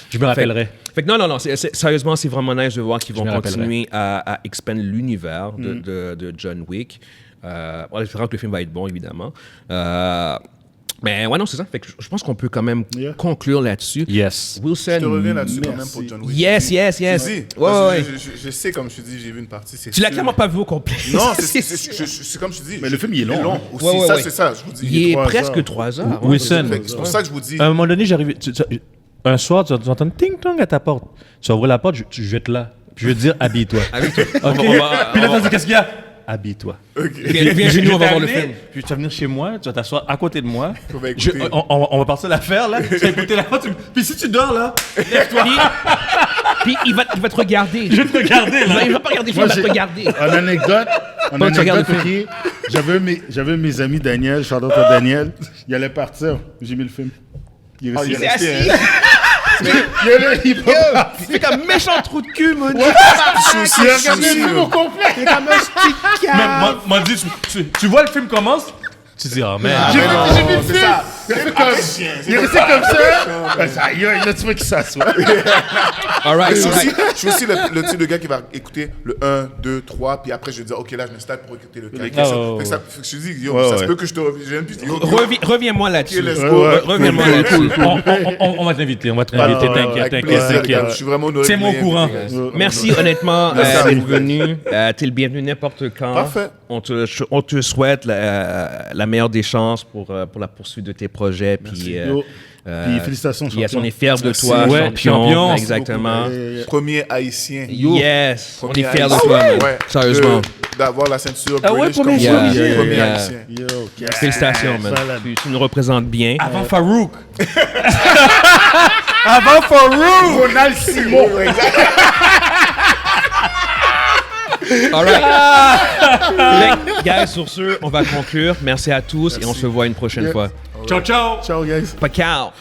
je me rappellerai. Fait que non, sérieusement, c'est vraiment nice de voir qu'ils vont me rappellerai. continuer à expand l'univers de John Wick. En espérant que le film va être bon, évidemment. Mais ouais, non, c'est ça. Fait que je pense qu'on peut quand même Yeah. conclure là-dessus. Yes. Wilson. Je te reviens là-dessus quand même Merci. pour John Wick. Yes. Tu dis, Ouais, parce ouais. que je sais, comme je te dis, j'ai vu une partie. Tu l'as clairement pas vu au complet. Non, C'est c'est comme je te dis. Mais le film, il est long, hein. aussi. Ouais, ouais, Ça, ouais. c'est ça, je vous dis. Il est 3 presque heures. 3 heures. Wilson. C'est pour ça que je vous dis. À un moment donné, j'arrive. Un soir, tu vas entendre ting-tong à ta porte. Tu vas ouvrir la porte, je vais être là. Puis je vais te dire, habille-toi. Habille-toi. OK. Puis là, tu vas dire, qu'est-ce qu'il y a? Habille-toi. Viens chez nous, on va voir le t'amener, film. Puis tu vas venir chez moi, tu vas t'asseoir à côté de moi. On va écouter. On va partir l'affaire, là. Tu vas écouter la porte. Puis si tu dors, là, lève-toi. Puis il va te regarder. Je vais te regarder, là. Il va pas regarder le film, il va te j'ai- regarder. En anecdote, Pendant que tu regardes le ok, j'avais mes amis Daniel, shout out à Daniel, il allait partir, j'ai mis le film. Il est resté. il est resté, hein. Il y a le hip-hop. C'est comme méchant trou de cul, mon Il a regardé le film au complet. C'est comme un stick. M'a dit, tu vois le film commence? Tu dis, oh merde. J'ai vu le c'est film. ça. Il est resté comme ça. Aïe, là, tu veux qu'il s'assoie. All right, Je suis all right. aussi, je suis aussi le type de gars qui va écouter le 1, 2, 3, puis après je vais dire, ok, là je m'installe pour écouter le 4. Fait que je te dis, yo, ça se peut que je te revienne, puis yo, Reviens-moi là-dessus. let's go. Reviens-moi là-dessus. On va t'inviter, t'inquiète, Avec plaisir, gars. Je suis vraiment honoré. Tiens-moi au courant. Merci honnêtement Merci. d'être venu. T'es le bienvenu n'importe quand. Parfait. On te souhaite la meilleure des chances pour la poursuite de tes projets. Puis, Puis félicitations, yes, champion. on est fiers de Merci. toi, Ouais, champion. Exactement. Premier haïtien. Yes, on est Premier fiers de haïtien. toi, man. Ouais. Sérieusement. D'avoir la ceinture. Ah ouais, British premier comme choix, ça. yeah, Premier yeah. haïtien. Yo, Félicitations, man. Malade. Tu nous représentes bien. Avant Farouk. Avant Farouk. Ronald Simon. All right. Les gars, sur ce, on va conclure. Merci à tous et on se voit une prochaine fois. Ciao, ciao. Ciao, guys. Pacao.